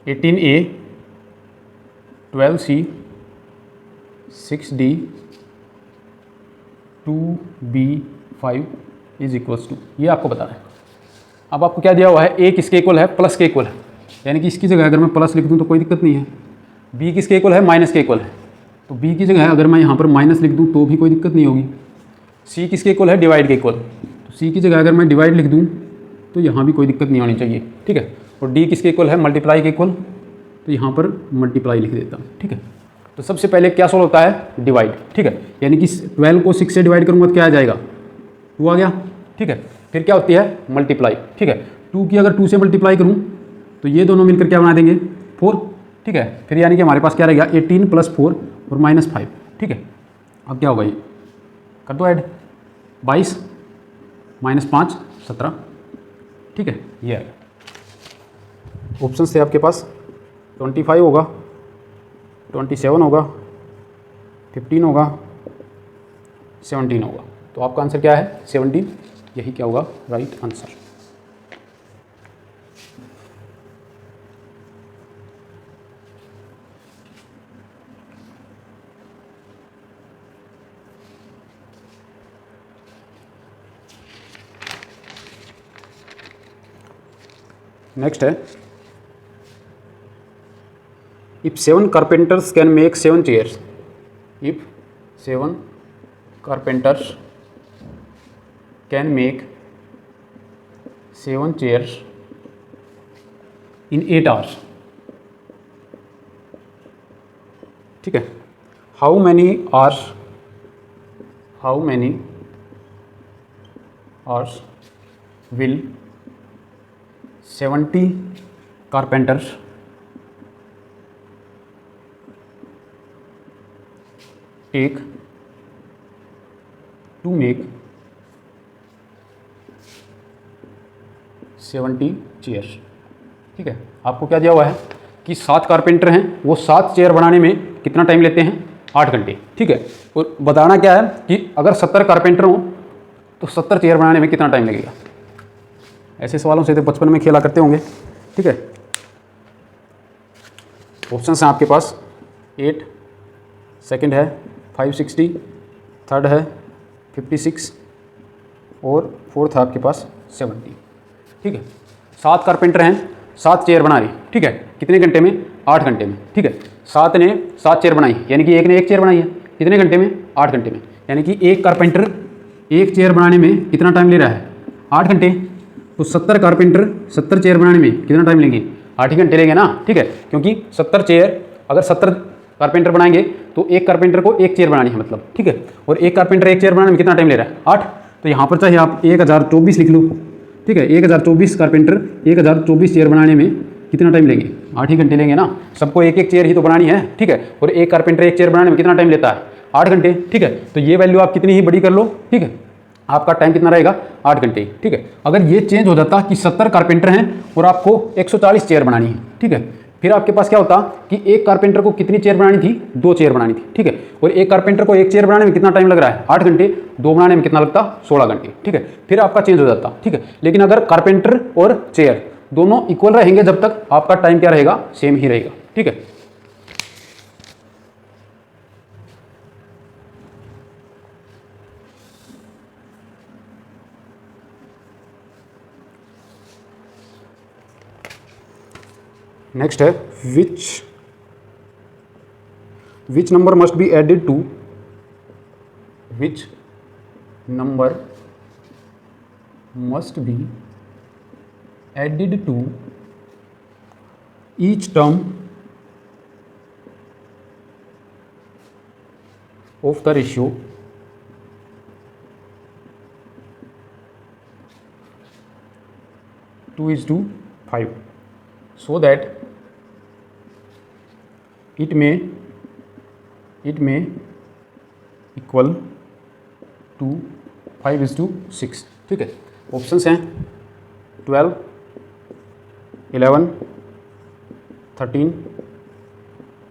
18a 12c 6d 2b5 is equals to, ये आपको बताना है। अब आपको क्या दिया हुआ है, a किसके इक्वल है, प्लस के इक्वल है, यानी कि इसकी जगह अगर मैं प्लस लिख दूँ तो कोई दिक्कत नहीं है। b किसके इक्वल है, माइनस के इक्वल है, तो b की जगह अगर मैं यहाँ पर माइनस लिख दूँ तो भी कोई दिक्कत नहीं होगी। c किसके इक्वल है, डिवाइड के इक्वल, तो c की जगह अगर मैं डिवाइड लिख दूँ तो यहाँ भी कोई दिक्कत नहीं होनी चाहिए, ठीक है। और d किसके इक्वल है, मल्टीप्लाई के इक्वल, तो यहाँ पर मल्टीप्लाई लिख देता हूँ, ठीक है। तो सबसे पहले क्या सोल्व होता है, डिवाइड, ठीक है, यानी कि 12 को 6 से डिवाइड करूँगा तो क्या आ जाएगा, 2 आ गया, ठीक है। फिर क्या होती है, मल्टीप्लाई, ठीक है, 2 की अगर 2 से मल्टीप्लाई करूँ तो ये दोनों मिलकर क्या बना देंगे, 4, ठीक है। फिर यानी कि हमारे पास क्या रहेगा, 18 + 4 और -5, ठीक है। अब क्या होगा, ये कर दो ऐड, 22 -5 17, ठीक है, ये आएगा। ऑप्शन थे आपके पास 25 होगा, 27 होगा, 15 होगा, 17 होगा, तो आपका आंसर क्या है, 17, यही क्या होगा, राइट आंसर। नेक्स्ट है if 7 carpenters can make 7 chairs, if 7 carpenters can make 7 chairs in 8 hours, ठीक है, how many hours will 70 carpenters take to make 70 chair, ठीक है। आपको क्या दिया हुआ है कि 7 कारपेंटर हैं, वो 7 चेयर बनाने में कितना टाइम लेते हैं, 8 घंटे, ठीक है। और बताना क्या है कि अगर 70 कारपेंटर हों तो 70 चेयर बनाने में कितना टाइम लगेगा। ऐसे सवालों से तो बचपन में खेला करते होंगे, ठीक है। ऑप्शन हैं आपके पास 8, सेकंड है 560, थर्ड है 56 और फोर्थ है आपके पास 70, ठीक है। 7 कारपेंटर हैं, 7 चेयर बना रही, ठीक है, कितने घंटे में, 8 घंटे में, ठीक है। 7 ने 7 चेयर बनाई, यानी कि एक ने 1 चेयर बनाई है, कितने घंटे में, 8 घंटे में, यानी कि एक कारपेंटर 1 चेयर बनाने में कितना टाइम ले रहा है, 8 घंटे। तो 70 कारपेंटर 70 चेयर बनाने में कितना टाइम लेंगे, 8 ही घंटे लेंगे ना, ठीक है, क्योंकि 70 चेयर अगर 70 कारपेंटर बनाएंगे तो एक कारपेंटर को 1 चेयर बनानी है मतलब, ठीक है। और एक कारपेंटर 1 चेयर बनाने में कितना टाइम ले रहा है, 8। तो यहाँ पर चाहे आप 1024 लिख लो, ठीक है, 1024 कारपेंटर 1024 चेयर बनाने में कितना टाइम लेंगे, 8 ही घंटे लेंगे ना, सबको 1-1 चेयर ही तो बनानी है, ठीक है। और एक कारपेंटर 1 चेयर बनाने में कितना टाइम लेता है, 8 घंटे, ठीक है। तो ये वैल्यू आप कितनी ही बड़ी कर लो, ठीक है, आपका टाइम कितना रहेगा, 8 घंटे, ठीक है। अगर ये चेंज हो जाता कि 70 कारपेंटर हैं और आपको 140 चेयर बनानी है, ठीक है, फिर आपके पास क्या होता कि एक कारपेंटर को कितनी चेयर बनानी थी, 2 चेयर बनानी थी, ठीक है। और एक कारपेंटर को 1 चेयर बनाने में कितना टाइम लग रहा है, 8 घंटे, 2 बनाने में कितना लगता, 16 घंटे, ठीक है। फिर आपका चेंज हो जाता, ठीक है। लेकिन अगर कारपेंटर और चेयर दोनों इक्वल रहेंगे जब तक आपका टाइम क्या रहेगा, सेम ही रहेगा, ठीक है। नेक्स्ट है which number must be added to, which number must be added to each term of the ratio two is to 5 so that it may equal to 5:6। ठीक है, ऑप्शंस हैं 12, 11, 13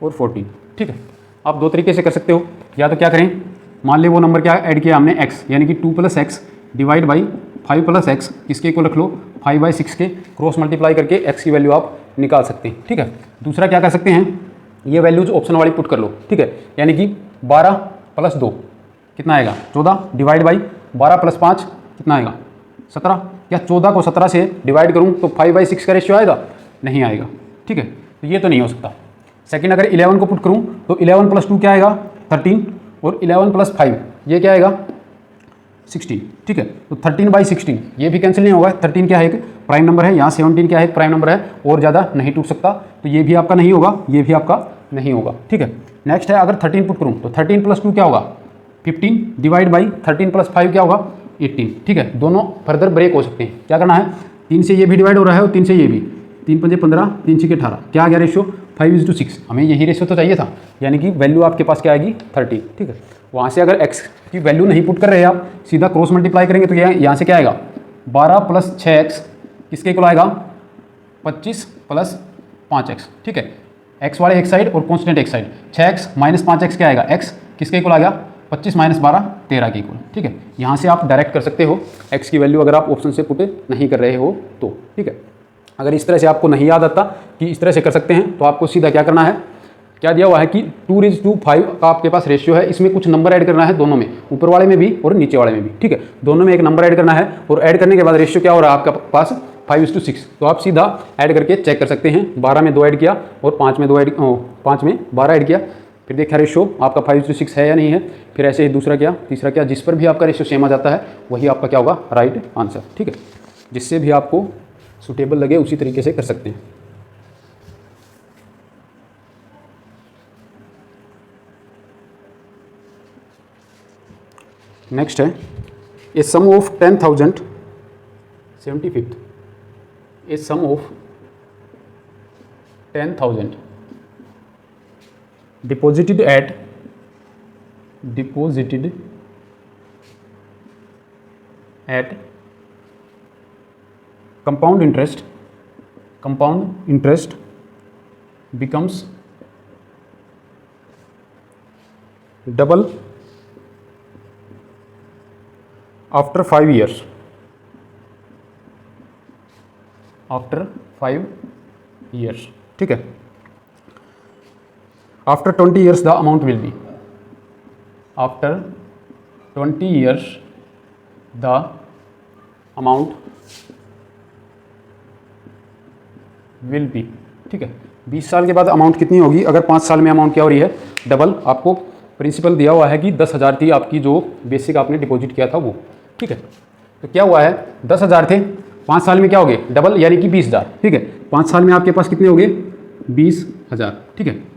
और 14। ठीक है, आप दो तरीके से कर सकते हो, या तो क्या करें, मान ले वो नंबर क्या ऐड किया हमने x, यानी कि 2 + x डिवाइड बाई 5 + x, इसके इक्वल रख लो 5/6 के क्रॉस मल्टीप्लाई करके x की वैल्यू आप निकाल सकते हैं। ठीक है, दूसरा क्या कर सकते हैं, ये वैल्यूज ऑप्शन वाली पुट कर लो। ठीक है, यानी कि 12 + 2 कितना आएगा 14 डिवाइड बाई 12 + 5 कितना आएगा 17, या 14 को 17 से डिवाइड करूँ तो 5/6 का रेशियो आएगा, नहीं आएगा। ठीक है, तो ये तो नहीं हो सकता। सेकंड, अगर 11 को पुट करूँ तो 11 + 2 क्या आएगा 13, और 11 + 5 ये क्या आएगा 16। ठीक है, तो 13/16 ये भी कैंसिल नहीं होगा। 13 क्या है, एक प्राइम नंबर है, यहाँ 17 क्या है, एक प्राइम नंबर है, और ज़्यादा नहीं टूट सकता, तो ये भी आपका नहीं होगा, ये भी आपका नहीं होगा। ठीक है, नेक्स्ट है, अगर 13 पुट करूँ तो 13 + 2 क्या होगा 15 डिवाइड बाई 13 + 5 क्या होगा 18। ठीक है, दोनों फर्दर ब्रेक हो सकते हैं। क्या करना है, 3 से ये भी डिवाइड हो रहा है और 3 से ये भी, 3 × 5 = 15, 3 × 6 = 18, क्या आ गया रेशियो 5:6। हमें यही रेशियो तो चाहिए था, यानी कि वैल्यू आपके पास क्या आएगी 30। ठीक है, वहाँ से अगर x की वैल्यू नहीं पुट कर रहे हैं आप, सीधा क्रॉस मल्टीप्लाई करेंगे तो यहाँ से क्या आएगा 12 + 6x किसके इक्वल आएगा 25 + 5x। ठीक है, x वाले एक साइड और कॉन्स्टेंट एक साइड, 6x - 5x क्या आएगा, x किसके इक्वल आ गया 25 - 12 13 के इक्वल। ठीक है, यहाँ से आप डायरेक्ट कर सकते हो x की वैल्यू, अगर आप ऑप्शन से पुट नहीं कर रहे हो तो। ठीक है, अगर इस तरह से आपको नहीं याद आता कि इस तरह से कर सकते हैं, तो आपको सीधा क्या करना है, क्या दिया हुआ है कि 2:5 का आपके पास रेशियो है, इसमें कुछ नंबर ऐड करना है, दोनों में, ऊपर वाले में भी और नीचे वाले में भी। ठीक है, दोनों में एक नंबर ऐड करना है, और ऐड करने के बाद रेशियो क्या हो रहा है आपके पास 5:6। तो आप सीधा ऐड करके चेक कर सकते हैं, 12 में 2 ऐड किया और 5 में 12 ऐड किया, फिर देखा रेशियो आपका 5:6 है या नहीं है, फिर ऐसे ही दूसरा किया, तीसरा किया, जिस पर भी आपका रेशियो सेम आ जाता है वही आपका क्या होगा राइट आंसर। ठीक है, जिससे भी आपको सुटेबल लगे उसी तरीके से कर सकते हैं। नेक्स्ट है, a sum of 10,000 75th, a sum of 10,000 deposited at compound interest becomes double after 5 years, after 5 years। ठीक है, after 20 years the amount will be, after 20 years the amount will be। ठीक है, 20 साल के बाद अमाउंट कितनी होगी, अगर 5 साल में अमाउंट क्या हो रही है डबल, आपको प्रिंसिपल दिया हुआ है कि 10,000 थी आपकी जो बेसिक आपने डिपॉजिट किया था वो। ठीक है, तो क्या हुआ है 10,000 थे, 5 साल में क्या हो गए डबल, यानी कि 20,000। ठीक है, 5 साल में आपके पास कितने हो गए 20,000। ठीक है,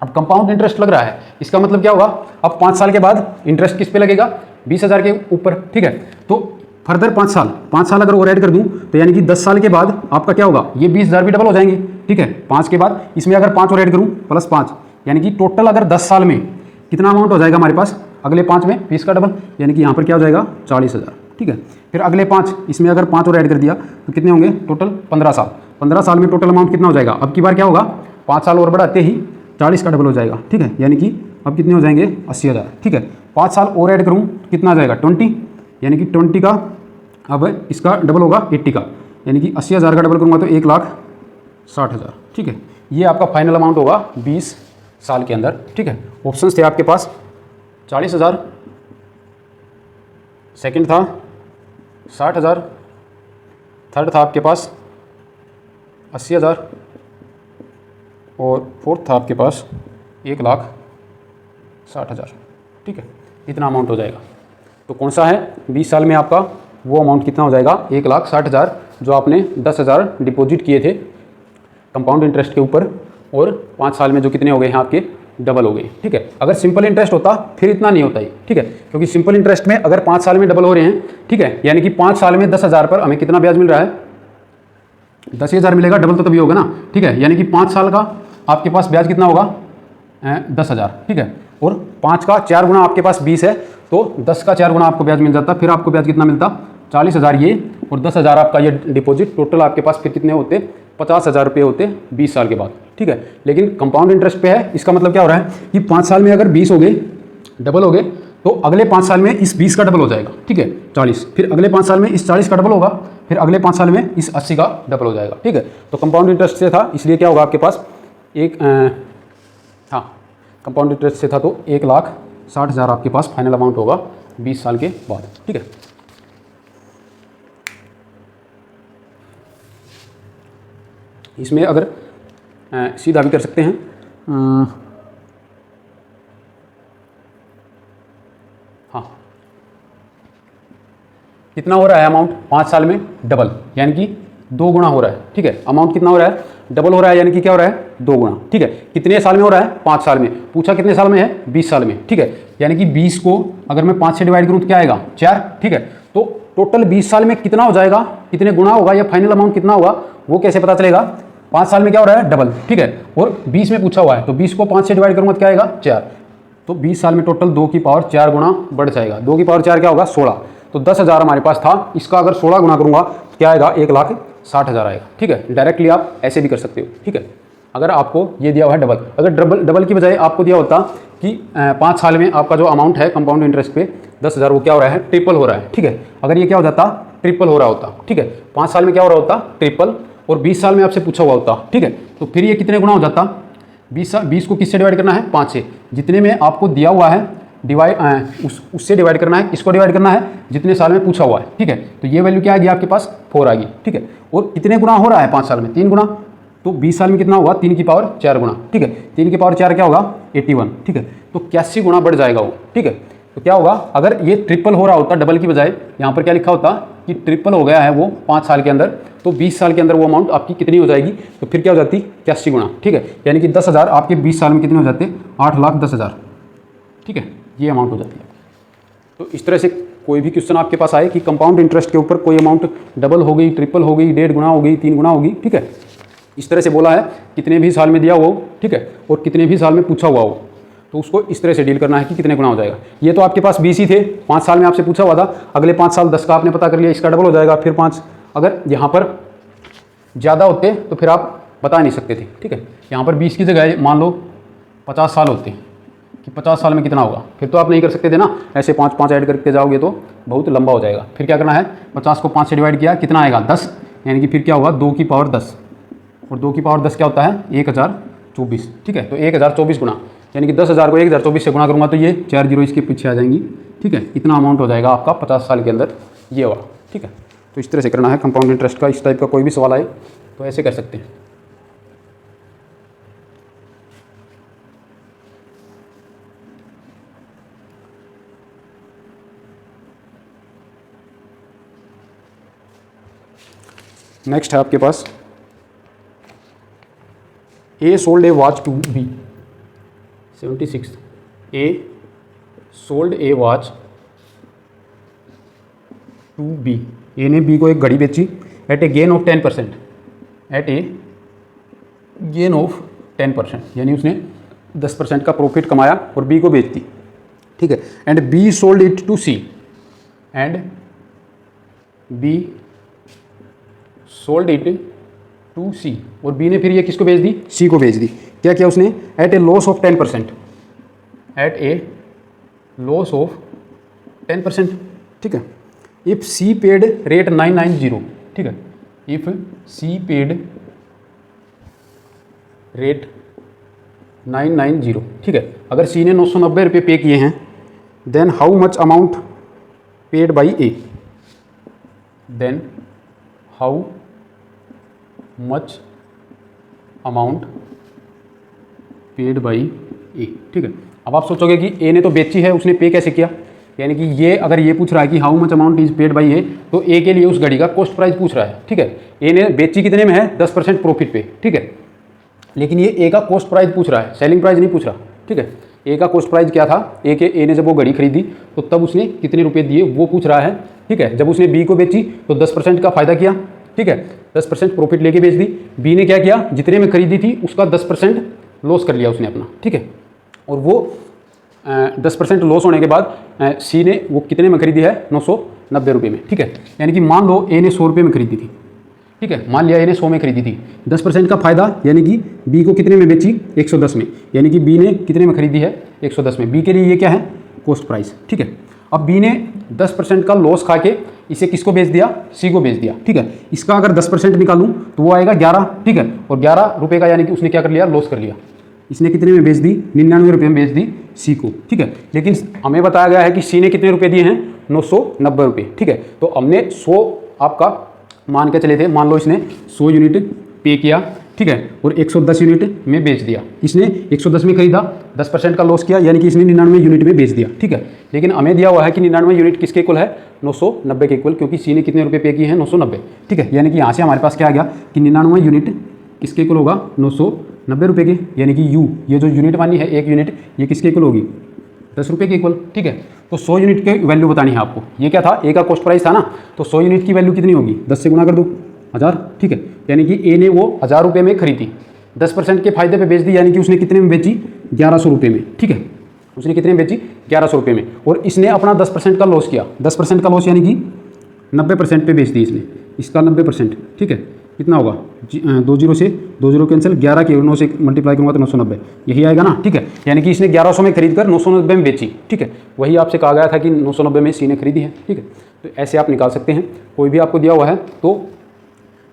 अब कंपाउंड इंटरेस्ट लग रहा है, इसका मतलब क्या होगा, अब 5 साल के बाद इंटरेस्ट किस पे लगेगा 20,000 के ऊपर। ठीक है, तो फर्दर 5 साल अगर और ऐड कर दूं तो यानी कि 10 साल के बाद आपका क्या होगा, ये 20,000 भी डबल हो जाएंगे। ठीक है, 5 के बाद इसमें अगर 5 और ऐड करूं +5, यानी कि टोटल अगर 10 साल में कितना अमाउंट हो जाएगा हमारे पास, अगले 5 में 20 का डबल, यानी कि यहाँ पर क्या हो जाएगा 40,000। ठीक है, फिर अगले 5, इसमें अगर 5 और ऐड कर दिया तो कितने होंगे टोटल 15 साल। 15 साल में टोटल अमाउंट कितना हो जाएगा, अब की बार क्या होगा 5 साल और बढ़ाते ही 40 का डबल हो जाएगा। ठीक है, यानी कि अब कितने हो जाएंगे 80,000। ठीक है, 5 साल और ऐड करूँ तो कितना आ जाएगा 20, यानी कि 20 का अब इसका डबल होगा 80 का, यानी कि 80,000 का डबल करूँगा तो 1,60,000। ठीक है, ये आपका फाइनल अमाउंट होगा 20 साल के अंदर। ठीक है, ऑप्शंस थे आपके पास 40,000, सेकंड था 60,000, थर्ड था आपके पास 80,000 और फोर्थ था आपके पास 1,60,000। ठीक है, इतना अमाउंट हो जाएगा। तो कौन सा है 20 साल में आपका वो अमाउंट कितना हो जाएगा 1,60,000 जो आपने 10,000 डिपॉजिट किए थे कंपाउंड इंटरेस्ट के ऊपर, और 5 साल में जो कितने हो गए हैं आपके डबल हो गए। ठीक है, अगर सिंपल इंटरेस्ट होता फिर इतना नहीं होता है। ठीक है, क्योंकि सिंपल इंटरेस्ट में अगर 5 साल में डबल हो रहे हैं, ठीक है, यानी कि 5 साल में 10,000 पर हमें कितना ब्याज मिल रहा है 10,000 मिलेगा, डबल तो तभी होगा ना। ठीक है, यानी कि 5 साल का आपके पास ब्याज कितना होगा 10,000। ठीक है, और 5 का 4 गुना आपके पास 20 है, तो 10 का 4 गुना आपको ब्याज मिल जाता, फिर आपको ब्याज कितना मिलता 40,000 ये, और 10,000 आपका ये डिपॉजिट, टोटल आपके पास फिर कितने होते 50,000 रुपये होते 20 साल के बाद। ठीक है, लेकिन कंपाउंड इंटरेस्ट पे है, इसका मतलब क्या हो रहा है कि 5 साल में अगर 20 हो गए डबल हो गए, तो अगले 5 साल में इस 20 का डबल हो जाएगा। ठीक है, 40, फिर अगले 5 साल में इस 40 का डबल होगा, फिर अगले 5 साल में इस 80 का डबल हो जाएगा। ठीक है, तो कंपाउंड इंटरेस्ट से था, इसलिए क्या होगा आपके पास कंपाउंड इंटरेस्ट से था तो 1,60,000 आपके पास फाइनल अमाउंट होगा 20 साल के बाद। ठीक है, इसमें अगर सीधा भी कर सकते हैं, हाँ, कितना हो रहा है अमाउंट 5 साल में डबल, यानी कि 2 गुना हो रहा है। ठीक है, अमाउंट कितना हो रहा है डबल हो रहा है, यानी कि क्या हो रहा है 2 गुना। ठीक है, कितने साल में हो रहा है 5 साल में, पूछा कितने साल में है 20 साल में। ठीक है, यानी कि 20 को अगर मैं 5 से डिवाइड करूँ तो क्या आएगा 4। ठीक है, तो टोटल 20 साल में कितना हो जाएगा, कितने गुना होगा या फाइनल अमाउंट कितना होगा वो कैसे पता चलेगा, 5 साल में क्या हो रहा है डबल। ठीक है, और 20 में पूछा हुआ है, तो 20 को 5 से डिवाइड करूँगा तो क्या आएगा 4, तो 20 साल में टोटल 2 की पावर 4 गुना बढ़ जाएगा। 2 की पावर 4 क्या होगा 16, तो 10,000 हमारे पास था, इसका अगर 16 गुना करूँगा तो क्या आएगा 1,60,000 आएगा। ठीक है, डायरेक्टली आप ऐसे भी कर सकते हो। ठीक है, अगर आपको ये दिया हुआ है डबल, अगर डबल की बजाय आपको दिया होता कि 5 साल में आपका जो अमाउंट है कंपाउंड इंटरेस्ट पे 10,000 वो क्या हो रहा है ट्रिपल हो रहा है। ठीक है, अगर ये क्या हो जाता ट्रिपल हो रहा होता। ठीक है, 5 साल में क्या हो रहा होता ट्रिपल, और 20 साल में आपसे पूछा हुआ होता। ठीक है, तो फिर ये कितने गुना हो जाता 20 को किससे डिवाइड करना है 5 से, जितने में आपको दिया हुआ है डिवाइड उससे डिवाइड करना है, इसको डिवाइड करना है जितने साल में पूछा हुआ है। ठीक है, तो ये वैल्यू क्या आ गई आपके पास 4 आ गई। ठीक है, और कितने गुना हो रहा है 5 साल में 3 गुना, तो 20 साल में कितना होगा 3 की पावर 4 गुना। ठीक है, 3 की पावर 4 क्या होगा 81। ठीक है, तो 81 गुना बढ़ जाएगा वो। ठीक है, तो क्या होगा अगर ये ट्रिपल हो रहा होता डबल की बजाय, यहाँ पर क्या लिखा होता कि ट्रिपल हो गया है वो 5 साल के अंदर, तो 20 साल के अंदर वो अमाउंट आपकी कितनी हो जाएगी, तो फिर क्या हो जाती 81 गुना। ठीक है, यानी कि 10,000 आपके 20 साल में कितने हो जाते 8,10,000। ठीक है, ये अमाउंट हो जाती है। तो इस तरह से कोई भी क्वेश्चन आपके पास आए कि कंपाउंड इंटरेस्ट के ऊपर कोई अमाउंट डबल हो गई, ट्रिपल हो गई, 1.5 गुना हो गई, 3 गुना होगी। ठीक है, इस तरह से बोला है कितने भी साल में दिया हुआ हो। ठीक है, और कितने भी साल में पूछा हुआ हो, तो उसको इस तरह से डील करना है कि कितने गुना हो जाएगा। ये तो आपके पास 20 ही थे, 5 साल में आपसे पूछा हुआ था, अगले 5 साल 10 का आपने पता कर लिया, इसका डबल हो जाएगा, फिर 5। अगर यहाँ पर ज़्यादा होते तो फिर आप बता नहीं सकते थे। ठीक है, यहाँ पर 20 की जगह मान लो 50 साल होते कि 50 साल में कितना होगा, फिर तो आप नहीं कर सकते थे ना, ऐसे 5 ऐड करके जाओगे तो बहुत लंबा हो जाएगा। फिर क्या करना है 50 को 5 से डिवाइड किया कितना आएगा 10, यानी कि फिर क्या होगा 2 की पावर 10, और 2 की पावर 10 क्या होता है 1024। ठीक है, तो 1024 गुना, यानी कि 10,000 को 1024 से गुना करूँगा तो ये 4 जीरो इसके पीछे आ जाएंगी। ठीक है, इतना अमाउंट हो जाएगा आपका 50 साल के अंदर ये वाला। ठीक है, तो इस तरह से करना है कंपाउंड इंटरेस्ट का। इस टाइप का कोई भी सवाल आए तो ऐसे कर सकते हैं। नेक्स्ट है आपके पास A sold a watch to B, 76। A sold a watch to B, A ने बी को एक घड़ी बेची at a gain of 10%, at a gain of 10%, यानी उसने 10% का प्रॉफिट कमाया और बी को बेच दी। ठीक है, and B sold it to C, and B sold it to C, और बी ने फिर ये किसको बेच दी सी को बेच दी। क्या किया उसने at a loss of 10%, at a loss of 10%। ठीक है, इफ सी पेड रेट 990। ठीक है, इफ सी पेड रेट 990। ठीक है, अगर सी ने 990 रुपये पे किए हैं, then how much amount paid by A, then how much amount paid by A. ठीक है, अब आप सोचोगे कि ए ने तो बेची है, उसने पे कैसे किया, यानी कि ये अगर ये पूछ रहा है कि how much amount is paid by A, तो ए के लिए उस घड़ी का कॉस्ट प्राइस पूछ रहा है, ठीक है। ए ने बेची कितने में है, 10% प्रॉफिट पे, ठीक है। लेकिन ये ए का कॉस्ट प्राइस पूछ रहा है, सेलिंग प्राइस नहीं पूछ रहा, ठीक है। ए का कॉस्ट प्राइस क्या था, ए ने जब वो घड़ी खरीदी तो तब उसने कितने रुपए दिए वो पूछ रहा है, ठीक है। जब उसने बी को बेची तो 10% का फायदा किया, ठीक है, 10% प्रॉफिट लेके बेच दी। बी ने क्या किया, जितने में खरीदी थी उसका 10% लॉस कर लिया उसने अपना, ठीक है। और वो 10% लॉस होने के बाद सी ने वो कितने में खरीदी है, 990 रुपये में, ठीक है। यानी कि मान लो ए ने 100 रुपये में खरीदी थी, ठीक है, मान लिया ए ने 100 में खरीदी थी, 10% का फायदा यानी कि बी को कितने में बेची, 110 में, यानी कि बी ने कितने में खरीदी है, 110 में। बी के लिए ये क्या है, कॉस्ट प्राइस, ठीक है। अब बी ने 10% का लॉस खा के इसे किसको बेच दिया, सी को बेच दिया, ठीक है। इसका अगर 10% निकालूं तो वो आएगा 11, ठीक है, और 11 रुपये का यानी कि उसने क्या कर लिया, लॉस कर लिया। इसने कितने में बेच दी, 99 रुपये में बेच दी सी को, ठीक है। लेकिन हमें बताया गया है कि सी ने कितने रुपये दिए हैं, 990 रुपये, ठीक है। तो हमने 100 आपका मान के चले थे, मान लो इसने 100 यूनिट पे किया, ठीक है, और 110 यूनिट में बेच दिया। इसने 110 में खरीदा, 10% का लॉस किया, यानी कि इसने 99 यूनिट में बेच दिया, ठीक है। लेकिन हमें दिया हुआ है कि 99 यूनिट किसके इक्वल है, 990 के इक्वल, क्योंकि सी ने कितने रुपये पे किए हैं, 990, ठीक है। यानी कि यहाँ से हमारे पास क्या आ गया कि 99 यूनिट किसके इक्वल होगा, 990 रुपये के, यानी कि यू, ये जो यूनिट मानी है 1 यूनिट, ये किसके इक्वल होगी, 10 रुपये के इक्वल, ठीक है। तो 100 यूनिट की वैल्यू बतानी है आपको। ये क्या था, ए का कॉस्ट प्राइस था ना, तो 100 यूनिट की वैल्यू कितनी होगी, 10 से गुना कर दो, 1000, ठीक है। यानी कि ए ने वो 1000 रुपये में खरीदी, 10% के फायदे पे बेच दी, यानी कि उसने कितने में बेची, 1100 रुपये में, ठीक है। उसने कितने में बेची, 1100 रुपये में, और इसने अपना 10% का लॉस किया। 10% का लॉस यानी कि 90% पे बेच दी इसने, इसका 90%, ठीक है। कितना होगा, 2 जीरो से 2 जीरो कैंसिल, 11 के 9 से मल्टीप्लाई करूँगा तो 990, यही आएगा ना, ठीक है। यानी कि इसने 1100 में खरीद कर 990 में बेची, ठीक है। वही आपसे कहा गया था कि 990 में सी ने खरीदी है, ठीक है। तो ऐसे आप निकाल सकते हैं, कोई भी आपको दिया हुआ है तो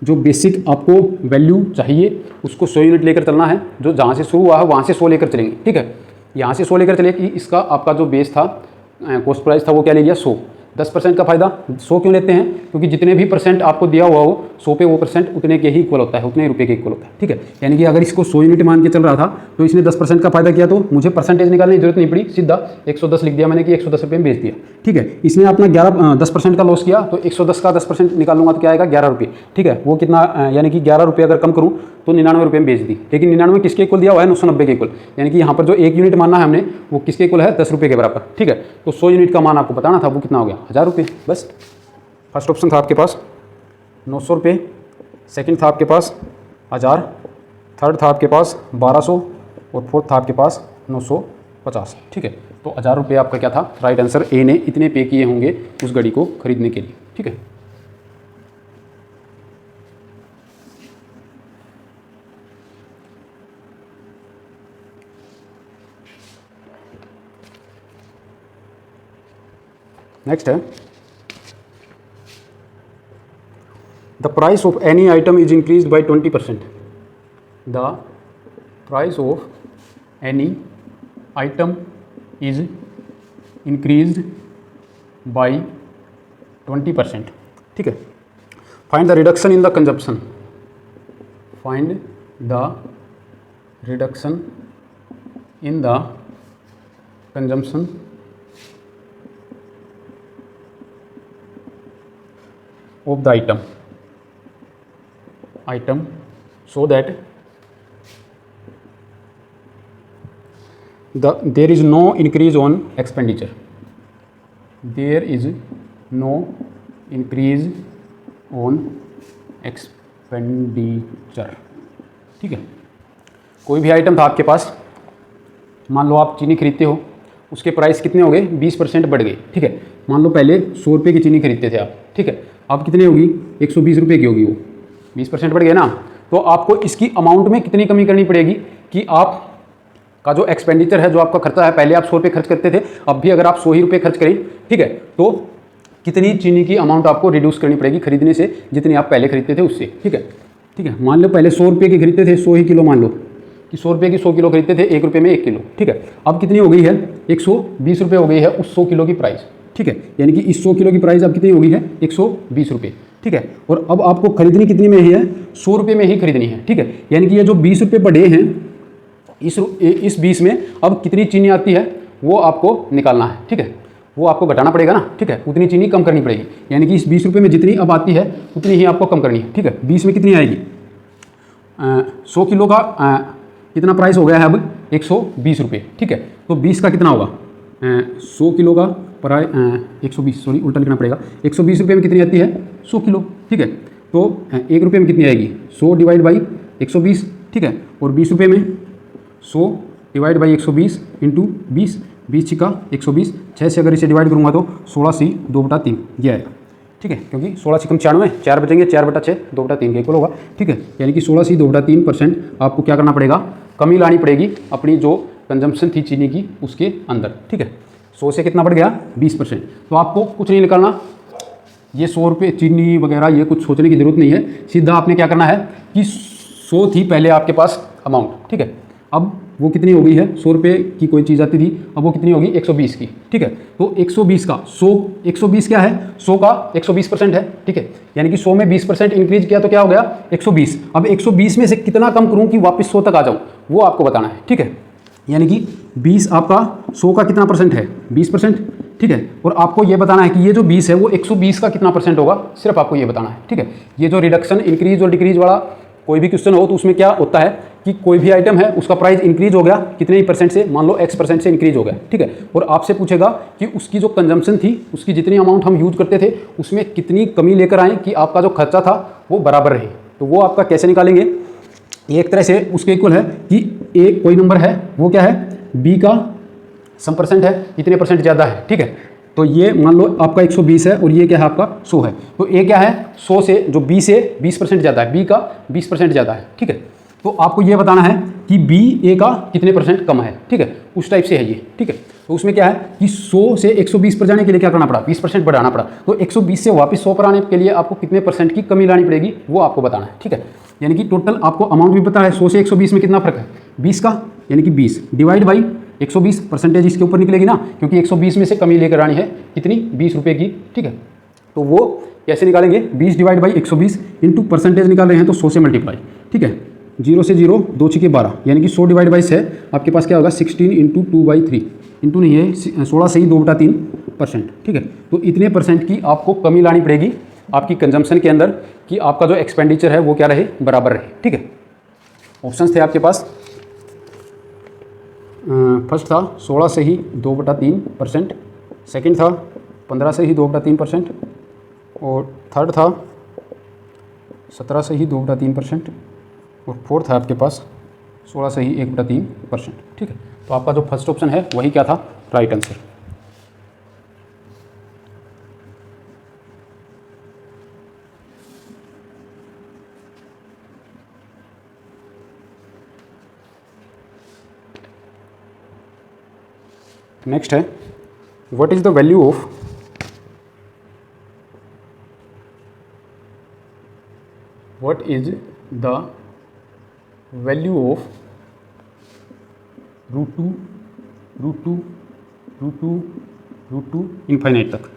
जो बेसिक आपको वैल्यू चाहिए उसको 100 यूनिट लेकर चलना है, जो जहाँ से शुरू हुआ है वहाँ से 100 लेकर चलेंगे, ठीक है। यहाँ से 100 लेकर चले कि इसका आपका जो बेस था, कॉस्ट प्राइस था, वो क्या ले लिया, 100। 10% का फायदा 100 क्यों लेते हैं, क्योंकि जितने भी परसेंट आपको दिया हुआ हो 100 पे वो परसेंट उतने के ही इक्वल होता है, उतने रुपये के इक्वल होता है, ठीक है। यानी कि अगर इसको 100 यूनिट मान के चल रहा था तो इसने 10% का फायदा किया, तो मुझे परसेंटेज निकालने की जरूरत नहीं पड़ी, सीधा 110 लिख दिया मैंने कि 110 रुपये में बेच दिया, ठीक है। इसने अपना 10% का लॉस किया, तो 110 का 10% निकालूंगा तो क्या आएगा, 11 रुपये, ठीक है। वो कितना, यानी कि 11 रुपये अगर कम करूँ तो 99 रुपये में बेच दी। लेकिन 99 किसके इक्वल दिया हुआ है, 990 के इक्वल, यानी कि यहाँ पर जो 1 यूनिट मानना है हमने वो किसके इक्वल है, 10 रुपये के बराबर, ठीक है। तो 100 यूनिट का मान आपको बताना था, वो कितना हो गया, 1000 रुपये, बस। फर्स्ट ऑप्शन था आपके पास 900 रुपये, सेकेंड था आपके पास 1000, थर्ड था आपके पास 1200 और फोर्थ था आपके पास 950, ठीक है। तो 1000 रुपये आपका क्या था, राइट आंसर। ए ने इतने पे किए होंगे उस घड़ी को खरीदने के लिए, ठीक है। नेक्स्ट है, the price of any item is increase by 20%। The price of any item is increase by 20%, ठीक है। Find the reduction in the consumption, find the reduction in the consumption of the item so that there is no increase on expenditure, there is no increase on expenditure, ठीक है। कोई भी item था आपके पास, मान लो आप चीनी खरीदते हो, उसके प्राइस कितने हो गए, 20% बढ़ गए, ठीक है। मान लो पहले 100 रुपये की चीनी खरीदते थे आप, ठीक है, अब कितनी होगी, 120 रुपये की होगी, वो 20% बढ़ गए ना। तो आपको इसकी अमाउंट में कितनी कमी करनी पड़ेगी कि आप का जो एक्सपेंडिचर है, जो आपका खर्चा है, पहले आप 100 रुपये खर्च करते थे, अब भी अगर आप 100 ही रुपये खर्च करें, ठीक है, तो कितनी चीनी की अमाउंट आपको रिड्यूस करनी पड़ेगी खरीदने से, जितनी आप पहले खरीदते थे उससे, ठीक है। ठीक है, मान लो पहले 100 रुपये की खरीदते थे, 100 ही किलो, मान लो कि 100 रुपये की 100 किलो खरीदते थे, 1 रुपये में 1 किलो, ठीक है। अब कितनी हो गई है, 120 रुपये हो गई है उस 100 किलो की प्राइस, ठीक है। यानी कि इस 100 किलो की प्राइस अब कितनी हो गई है, 120 रुपये, ठीक है। और अब आपको खरीदनी कितनी में ही है, 100 रुपये में ही खरीदनी है, ठीक है। यानी कि ये जो 20 रुपये बढ़े हैं, इस 20 में अब कितनी चीनी आती है वो आपको निकालना है, ठीक है। वो आपको घटाना पड़ेगा ना, ठीक है, उतनी चीनी कम करनी पड़ेगी। यानी कि इस 20 रुपये में जितनी अब आती है उतनी ही आपको कम करनी है, ठीक है। 20 में कितनी आएगी, 100 किलो का कितना प्राइस हो गया है अब, 120 रुपये, ठीक है। तो 20 का कितना होगा, 100 किलो का प्राइस 120, सॉरी उल्टा लिखना पड़ेगा, 120 रुपये में कितनी आती है, 100 किलो, ठीक है। तो 1 रुपये में कितनी आएगी, 100 डिवाइड बाई 120, ठीक है। और 20 रुपये में 100 डिवाइड बाई 120 इंटू 20, 20 छिका 120, 6 से अगर इसे डिवाइड करूँगा तो 16 सी 2/3 ये आएगा, ठीक है। क्योंकि 16 छिकम 96, 4 बचेंगे, 4/6 2/3 का इक्वल होगा, ठीक है। यानी कि 16 सी 2/3% आपको क्या करना पड़ेगा, कमी लानी पड़ेगी अपनी जो कंजम्पशन थी चीनी की उसके अंदर, ठीक है। 100 से कितना बढ़ गया, 20%। तो आपको कुछ नहीं निकालना, ये 100 रुपये चीनी वगैरह ये कुछ सोचने की जरूरत नहीं है, सीधा आपने क्या करना है कि 100 थी पहले आपके पास अमाउंट, ठीक है। अब वो कितनी हो गई है, 100 रुपये की कोई चीज़ आती थी, अब वो कितनी होगी, 120 की, ठीक है। तो 120 का 100, 120 क्या है, 100 का 120% है, ठीक है। यानी कि 100 में 20% इंक्रीज किया तो क्या हो गया, 120। अब 120 में से कितना कम करूँ कि वापस 100 तक आ जाऊँ, वो आपको बताना है, ठीक है। यानी कि 20 आपका 100 का कितना परसेंट है, 20%, ठीक है। और आपको ये बताना है कि ये जो 20 है वो 120 का कितना परसेंट होगा, सिर्फ आपको ये बताना है, ठीक है। ये जो रिडक्शन इंक्रीज और डिक्रीज वाला कोई भी क्वेश्चन हो तो उसमें क्या होता है कि कोई भी आइटम है उसका प्राइस इंक्रीज हो गया कितने ही परसेंट से, मान लो X% से इंक्रीज हो गया, ठीक है। और आपसे पूछेगा कि उसकी जो कंजम्पशन थी, उसकी जितनी अमाउंट हम यूज करते थे उसमें कितनी कमी लेकर आए कि आपका जो खर्चा था वो बराबर रहे। तो वो आपका कैसे निकालेंगे, एक तरह से उसके इक्वल है कि एक कोई नंबर है वो क्या है, B का सम परसेंट है, इतने परसेंट ज़्यादा है, ठीक है। तो ये मान लो आपका 120 है और ये क्या है आपका 100 है, तो ए क्या है 100 से जो B से 20% ज़्यादा है, B का 20% ज़्यादा है, ठीक है। तो आपको ये बताना है कि B A का कितने परसेंट कम है, ठीक है, उस टाइप से है ये, ठीक है। तो उसमें क्या है कि 100 से 120 पर जाने के लिए क्या करना पड़ा, 20% बढ़ाना पड़ा। तो 120 से वापस 100 पर आने के लिए आपको कितने परसेंट की कमी लानी पड़ेगी वो आपको बताना है, ठीक है। यानी कि टोटल आपको अमाउंट भी पता है, 100 से 120 में कितना फर्क है, 20 का, यानी कि 20 डिवाइड बाई 120, परसेंटेज इसके ऊपर निकलेगी ना, क्योंकि 120 में से कमी लेकर आनी है कितनी, 20 रुपये की, ठीक है। तो वो कैसे निकालेंगे, 20 डिवाइड बाई 120 इंटू परसेंटेज निकाल रहे हैं तो 100 से मल्टीप्लाई, ठीक है। 0 से 0 2 छिके 12, यानी कि 100 डिवाइड बाई 6 आपके पास क्या होगा 16 इंटू 2/3, इंटू नहीं है 16 से ही 2/3%, ठीक है। तो इतने परसेंट की आपको कमी लानी पड़ेगी आपकी कंजम्पशन के अंदर कि आपका जो एक्सपेंडिचर है वो क्या रहे, बराबर रहे, ठीक है। ऑप्शंस थे आपके पास, फर्स्ट था 16 से ही 2/3%, सेकेंड था 15 से ही 2/3%, और थर्ड था 17 से ही 2/3%, और फोर्थ है आपके पास 16 से ही 1/3%, ठीक है। तो आपका जो फर्स्ट ऑप्शन है वही क्या था, राइट आंसर। नेक्स्ट है, what is the value of √2 infinite तक,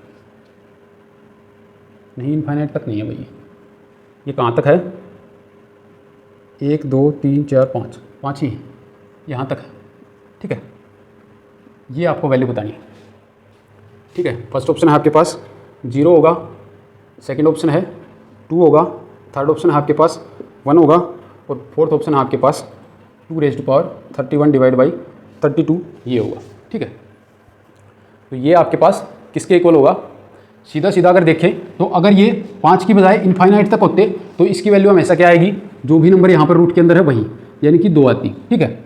नहीं इनफाइनाइट तक नहीं है भैया, ये कहाँ तक है, 1 2 3 4 5, 5 ही यहाँ तक है, ठीक है। ये आपको वैल्यू बतानी है, ठीक है। फर्स्ट ऑप्शन है आपके पास 0 होगा, सेकंड ऑप्शन है 2 होगा, थर्ड ऑप्शन है आपके पास 1 होगा, और फोर्थ ऑप्शन है आपके पास 2⁻31 डिवाइड बाई 32 ये होगा, ठीक है। तो ये आपके पास किसके इक्वल होगा, सीधा सीधा अगर देखें तो अगर ये 5 की बजाय इनफाइनाइट तक होते तो इसकी वैल्यू हमेशा क्या आएगी, जो भी नंबर यहाँ पर रूट के अंदर है वही, यानी कि 2 आती, ठीक है।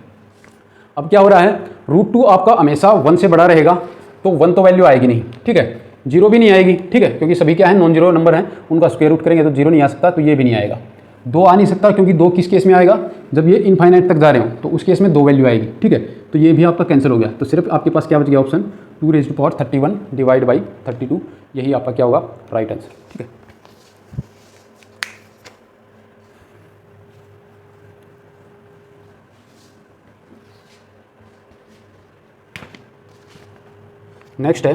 अब क्या हो रहा है, √2 आपका हमेशा 1 से बड़ा रहेगा, तो 1 तो वैल्यू आएगी नहीं, ठीक है। 0 भी नहीं आएगी, ठीक है, क्योंकि सभी क्या है नॉन जीरो नंबर हैं, उनका स्क्वायर रूट करेंगे तो 0 नहीं आ सकता, तो ये भी नहीं आएगा। 2 आ नहीं सकता, क्योंकि 2 किस केस में आएगा, जब ये इनफाइनाइट तक जा रहे हो तो उस केस में 2 वैल्यू आएगी, ठीक है। तो ये भी आपका कैंसिल हो गया, तो सिर्फ आपके पास क्या बच गया ऑप्शन 2⁻31 डिवाइड बाई 32, यही आपका क्या होगा, राइट आंसर, ठीक है। नेक्स्ट है,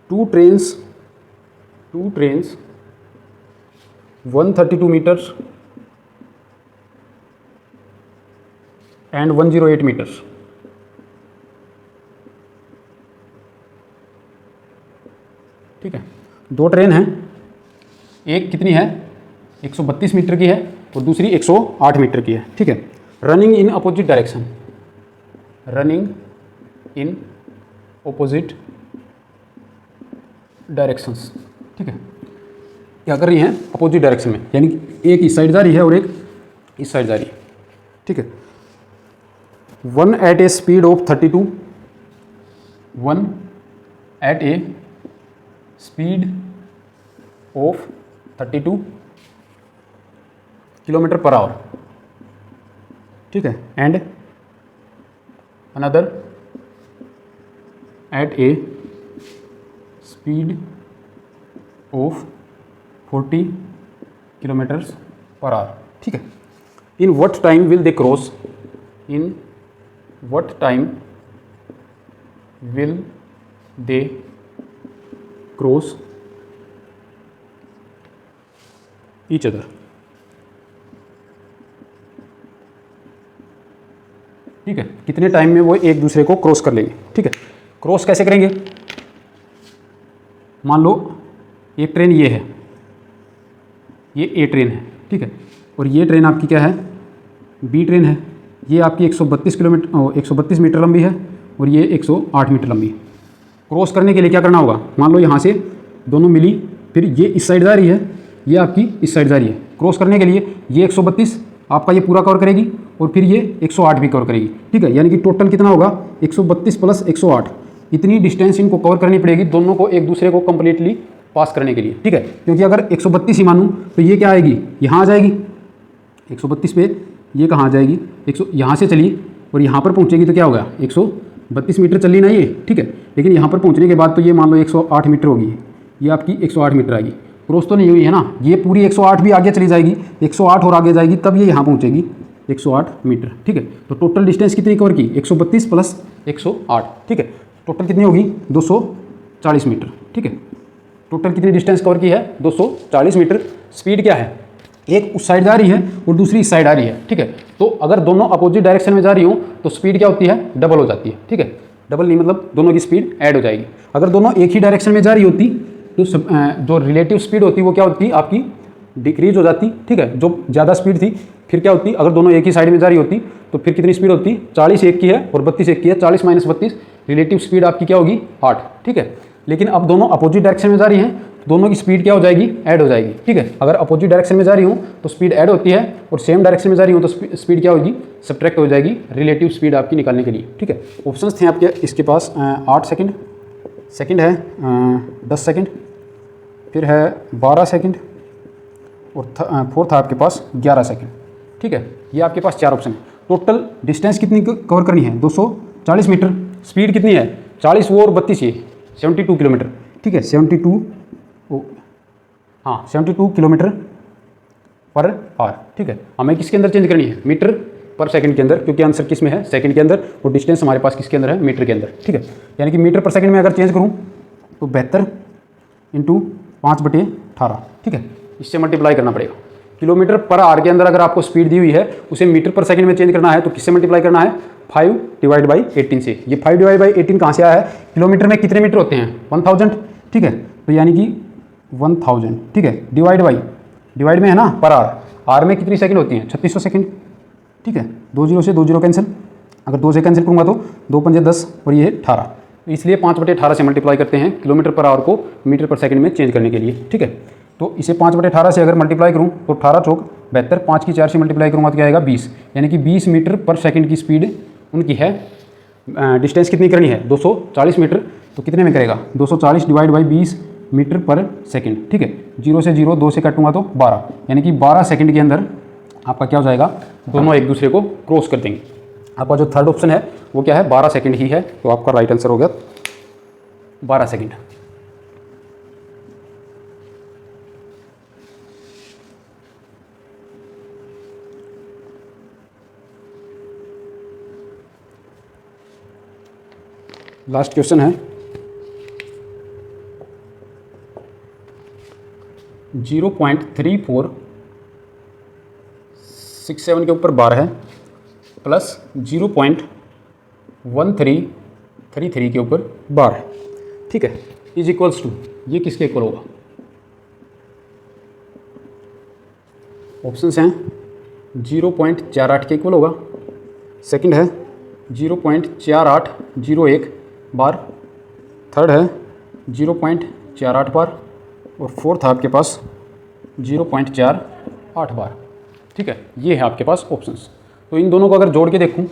two trains 132 metres and 108 metres दो ट्रेन हैं, एक कितनी है 132 मीटर की है और दूसरी 108 मीटर की है, ठीक है। Running in opposite direction, running in opposite directions, ठीक है। क्या कर रही हैं अपोजिट डायरेक्शन में, यानी कि एक इस साइड जा रही है और एक इस साइड जा रही है, ठीक है। One at a speed of 32, one at a speed of 32 kilometre per hour, ठीक है। And another at a speed of 40 kilometres per hour, ठीक है। In what time will they cross, in what time will they cross each other, ठीक है। कितने time में वो एक दूसरे को क्रॉस कर लेंगे, ठीक है। क्रॉस कैसे करेंगे, मान लो एक ट्रेन ये है, ये ए ट्रेन है, ठीक है, और ये ट्रेन आपकी क्या है बी ट्रेन है। ये आपकी 132 मीटर लंबी है और ये 108 मीटर लंबी है। क्रॉस करने के लिए क्या करना होगा, मान लो यहाँ से दोनों मिली, फिर ये इस साइड जा रही है, ये आपकी इस साइड जा रही है। क्रॉस करने के लिए ये 132 आपका ये पूरा कवर करेगी और फिर ये 108 भी कवर करेगी, ठीक है। यानी कि टोटल कितना होगा 132 प्लस 108, इतनी डिस्टेंस इनको कवर करनी पड़ेगी दोनों को एक दूसरे को कंप्लीटली पास करने के लिए, ठीक है। क्योंकि अगर 132 ही मानूँ तो ये क्या आएगी, यहाँ आ जाएगी 132 पे, ये कहाँ आ जाएगी 100, यहाँ से चली और यहाँ पर पहुँचेगी तो क्या होगा 132 मीटर चली ना ये, ठीक है। लेकिन यहाँ पर पहुँचने के बाद तो ये मान लो 108 मीटर होगी, ये आपकी 108 मीटर आएगी। क्रॉस तो नहीं हुई है ना, ये पूरी 108 भी आगे चली जाएगी, 108 और आगे जाएगी, तब ये यहाँ पहुँचेगी 108 मीटर, ठीक है। तो टोटल डिस्टेंस कितनी कवर की 132 प्लस 108, ठीक है। टोटल कितनी होगी 240 मीटर, ठीक है। टोटल कितनी डिस्टेंस कवर की है 240 मीटर। स्पीड क्या है, एक उस साइड जा रही है और दूसरी इस साइड आ रही है, ठीक है। तो अगर दोनों अपोजिट डायरेक्शन में जा रही हो तो स्पीड क्या होती है डबल हो जाती है, ठीक है। डबल नहीं मतलब दोनों की स्पीड ऐड हो जाएगी। अगर दोनों एक ही डायरेक्शन में जा रही होती तो जो रिलेटिव स्पीड होती वो क्या होती आपकी डिक्रीज हो जाती, ठीक है। जो ज़्यादा स्पीड थी फिर क्या होती, अगर दोनों एक ही साइड में जा रही होती तो फिर कितनी स्पीड होती 40 एक की है और 32 एक की है, 40 माइनस 32 रिलेटिव स्पीड आपकी क्या होगी 8, ठीक है। लेकिन अब दोनों अपोजिट डायरेक्शन में जा रही हैं तो दोनों की स्पीड क्या हो जाएगी ऐड हो जाएगी, ठीक है। अगर अपोजिट डायरेक्शन में जा रही हूँ तो स्पीड ऐड होती है और सेम डायरेक्शन में जा रही हूँ तो स्पीड क्या होगी सब्ट्रैक्ट हो जाएगी रिलेटिव स्पीड आपकी निकालने के लिए, ठीक है। ऑप्शंस थे आपके इसके पास 8 सेकंड, सेकंड है 10 सेकंड, फिर है 12 सेकंड और फोर्थ है आपके पास 11 सेकंड, ठीक है। ये आपके पास 4 ऑप्शन है। टोटल डिस्टेंस कितनी कवर करनी है 240 मीटर। स्पीड कितनी है 40 वो और 32 ये 72 किलोमीटर, ठीक है। 72 किलोमीटर पर आवर, ठीक है। हमें किसके अंदर चेंज करनी है मीटर पर सेकंड के अंदर, क्योंकि आंसर किस में है सेकंड के अंदर और डिस्टेंस हमारे पास किसके अंदर है मीटर के अंदर, ठीक है। यानी कि मीटर पर सेकंड में अगर चेंज करूँ तो 72 इंटू 5/18, ठीक है। इससे मल्टीप्लाई करना पड़ेगा। किलोमीटर पर आवर के अंदर अगर आपको स्पीड दी हुई है उसे मीटर पर सेकंड में चेंज करना है तो किससे मल्टीप्लाई करना है 5/18 से। ये 5/18 कहाँ से आया है, किलोमीटर में कितने मीटर होते हैं 1000, ठीक है। तो यानी कि 1000, ठीक है, डिवाइड में है ना पर आवर में कितनी सेकंड होती हैं 3600 सेकंड, ठीक है। 2 0 से 2 0 कैंसिल, अगर 2 से कैंसिल करूँगा तो 2 पंजे 10 और ये 18, तो इसलिए 5/18 से मल्टीप्लाई करते हैं किलोमीटर पर आवर को मीटर पर सेकंड में चेंज करने के लिए, ठीक है। तो इसे 5/18 से अगर मल्टीप्लाई करूँ तो 18 चौक 72, 5 की 4 से मल्टीप्लाई करूँगा तो क्या आएगा 20, यानी कि 20 मीटर पर सेकंड की स्पीड उनकी है। डिस्टेंस कितनी करनी है 240 मीटर, तो कितने में करेगा 240 डिवाइड बाई 20 मीटर पर सेकंड, ठीक है। 0 से 0 2 से कटूंगा तो 12, यानी कि 12 सेकंड के अंदर आपका क्या हो जाएगा दोनों एक दूसरे को क्रॉस कर देंगे। आपका जो थर्ड ऑप्शन है वो क्या है 12 सेकंड ही है, तो आपका राइट आंसर हो गया 12 सेकंड। लास्ट क्वेश्चन है 0.3467 के ऊपर बार है प्लस 0.1333 के ऊपर बार है, ठीक है। इज इक्वल्स टू, ये किसके इक्वल होगा ऑप्शंस हैं 0.48 के इक्वल होगा, सेकंड है 0.4801 बार, थर्ड है 0.48 बार, और फोर्थ है आपके पास 0.48 बार। ठीक है, ये है आपके पास ऑप्शंस। तो इन दोनों को अगर जोड़ के देखूं,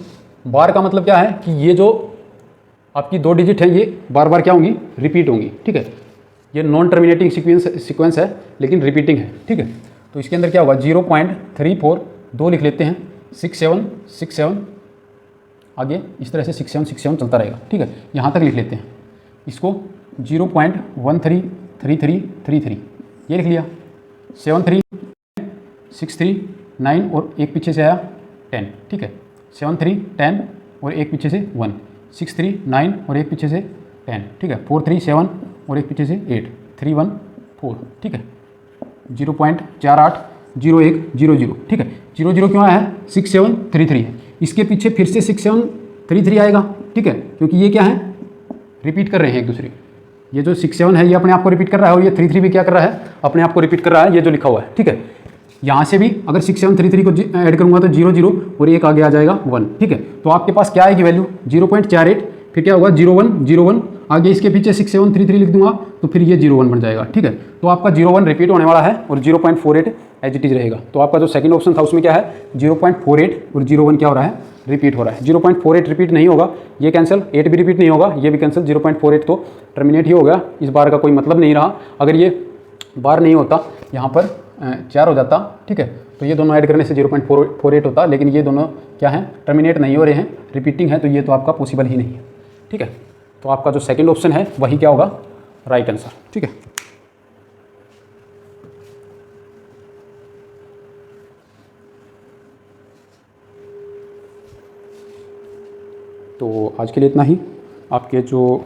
बार का मतलब क्या है कि ये जो आपकी 2 डिजिट है ये बार बार क्या होंगी, रिपीट होंगी। ठीक है, ये नॉन टर्मिनेटिंग सीक्वेंस है लेकिन रिपीटिंग है। ठीक है, तो इसके अंदर क्या होगा 0.34 2 लिख लेते हैं, 6767 आगे इस तरह से 6767 चलता रहेगा। ठीक है, यहाँ तक लिख लेते हैं। इसको 0.133333 ये लिख लिया, 73 63 9 और एक पीछे से आया 10। ठीक है, 73 10 और एक पीछे से 1, 63 9 और एक पीछे से 10। ठीक है, 43 7 और एक पीछे से 8, 3 1 4। ठीक है, 0.480100। ठीक है, 00 क्यों आया है, 6733 है, इसके पीछे फिर से 6733 आएगा। ठीक है, क्योंकि ये क्या है, रिपीट कर रहे हैं एक दूसरे। ये जो 67 है ये अपने आप को रिपीट कर रहा है, और ये 33 भी क्या कर रहा है, अपने आप को रिपीट कर रहा है, ये जो लिखा हुआ है। ठीक है, यहाँ से भी अगर 6733 को ऐड करूंगा तो 00 और एक आगे आ जाएगा 1। ठीक है, तो आपके पास क्या आएगी वैल्यू 0.48, फिर क्या होगा 01 आगे इसके पीछे 6733 लिख दूंगा तो फिर ये 01 बन जाएगा। ठीक है, तो आपका 01 रिपीट होने वाला है और 0.48 एज इट इज रहेगा। तो आपका जो सेकंड ऑप्शन था उसमें क्या है 0.48 और 01 क्या हो रहा है, रिपीट हो रहा है। 0.48 रिपीट नहीं होगा, ये कैंसिल, 8 भी रिपीट नहीं होगा, ये भी कैंसिल, 0.48 तो टर्मिनेट ही हो गया, इस बार का कोई मतलब नहीं रहा। अगर ये बार नहीं होता यहाँ पर 4 हो जाता। ठीक है, तो ये दोनों ऐड करने से 0.48 होता, लेकिन ये दोनों क्या है, टर्मिनेट नहीं हो रहे हैं, रिपीटिंग है, तो ये तो आपका पॉसिबल ही नहीं है। ठीक है, तो आपका जो सेकंड ऑप्शन है वही क्या होगा, राइट आंसर। ठीक है, तो आज के लिए इतना ही। आपके जो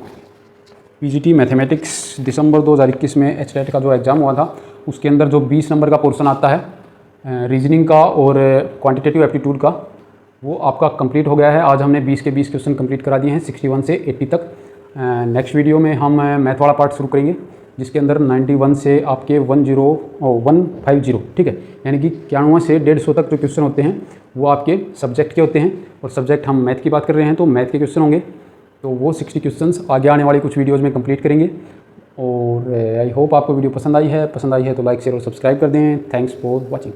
पीजीटी मैथमेटिक्स दिसंबर 2021 में एचटेट का जो एग्ज़ाम हुआ था उसके अंदर जो 20 नंबर का पोर्शन आता है रीजनिंग का और क्वांटिटेटिव एप्टीट्यूड का, वो आपका कंप्लीट हो गया है। आज हमने 20 के 20 क्वेश्चन कंप्लीट करा दिए हैं 61 से 80 तक। नेक्स्ट वीडियो में हम मैथ वाला पार्ट शुरू करेंगे जिसके अंदर 91 से आपके 150। ठीक है, यानी कि 91 से 150 तक जो क्वेश्चन होते हैं वो आपके सब्जेक्ट के होते हैं, और सब्जेक्ट हम मैथ की बात कर रहे हैं तो मैथ के क्वेश्चन होंगे। तो वो 60 क्वेश्चंस आगे आने वाली कुछ वीडियोज़ में कंप्लीट करेंगे। और आई होप आपको वीडियो पसंद आई है तो लाइक शेयर और सब्सक्राइब कर दें। Thanks for watching.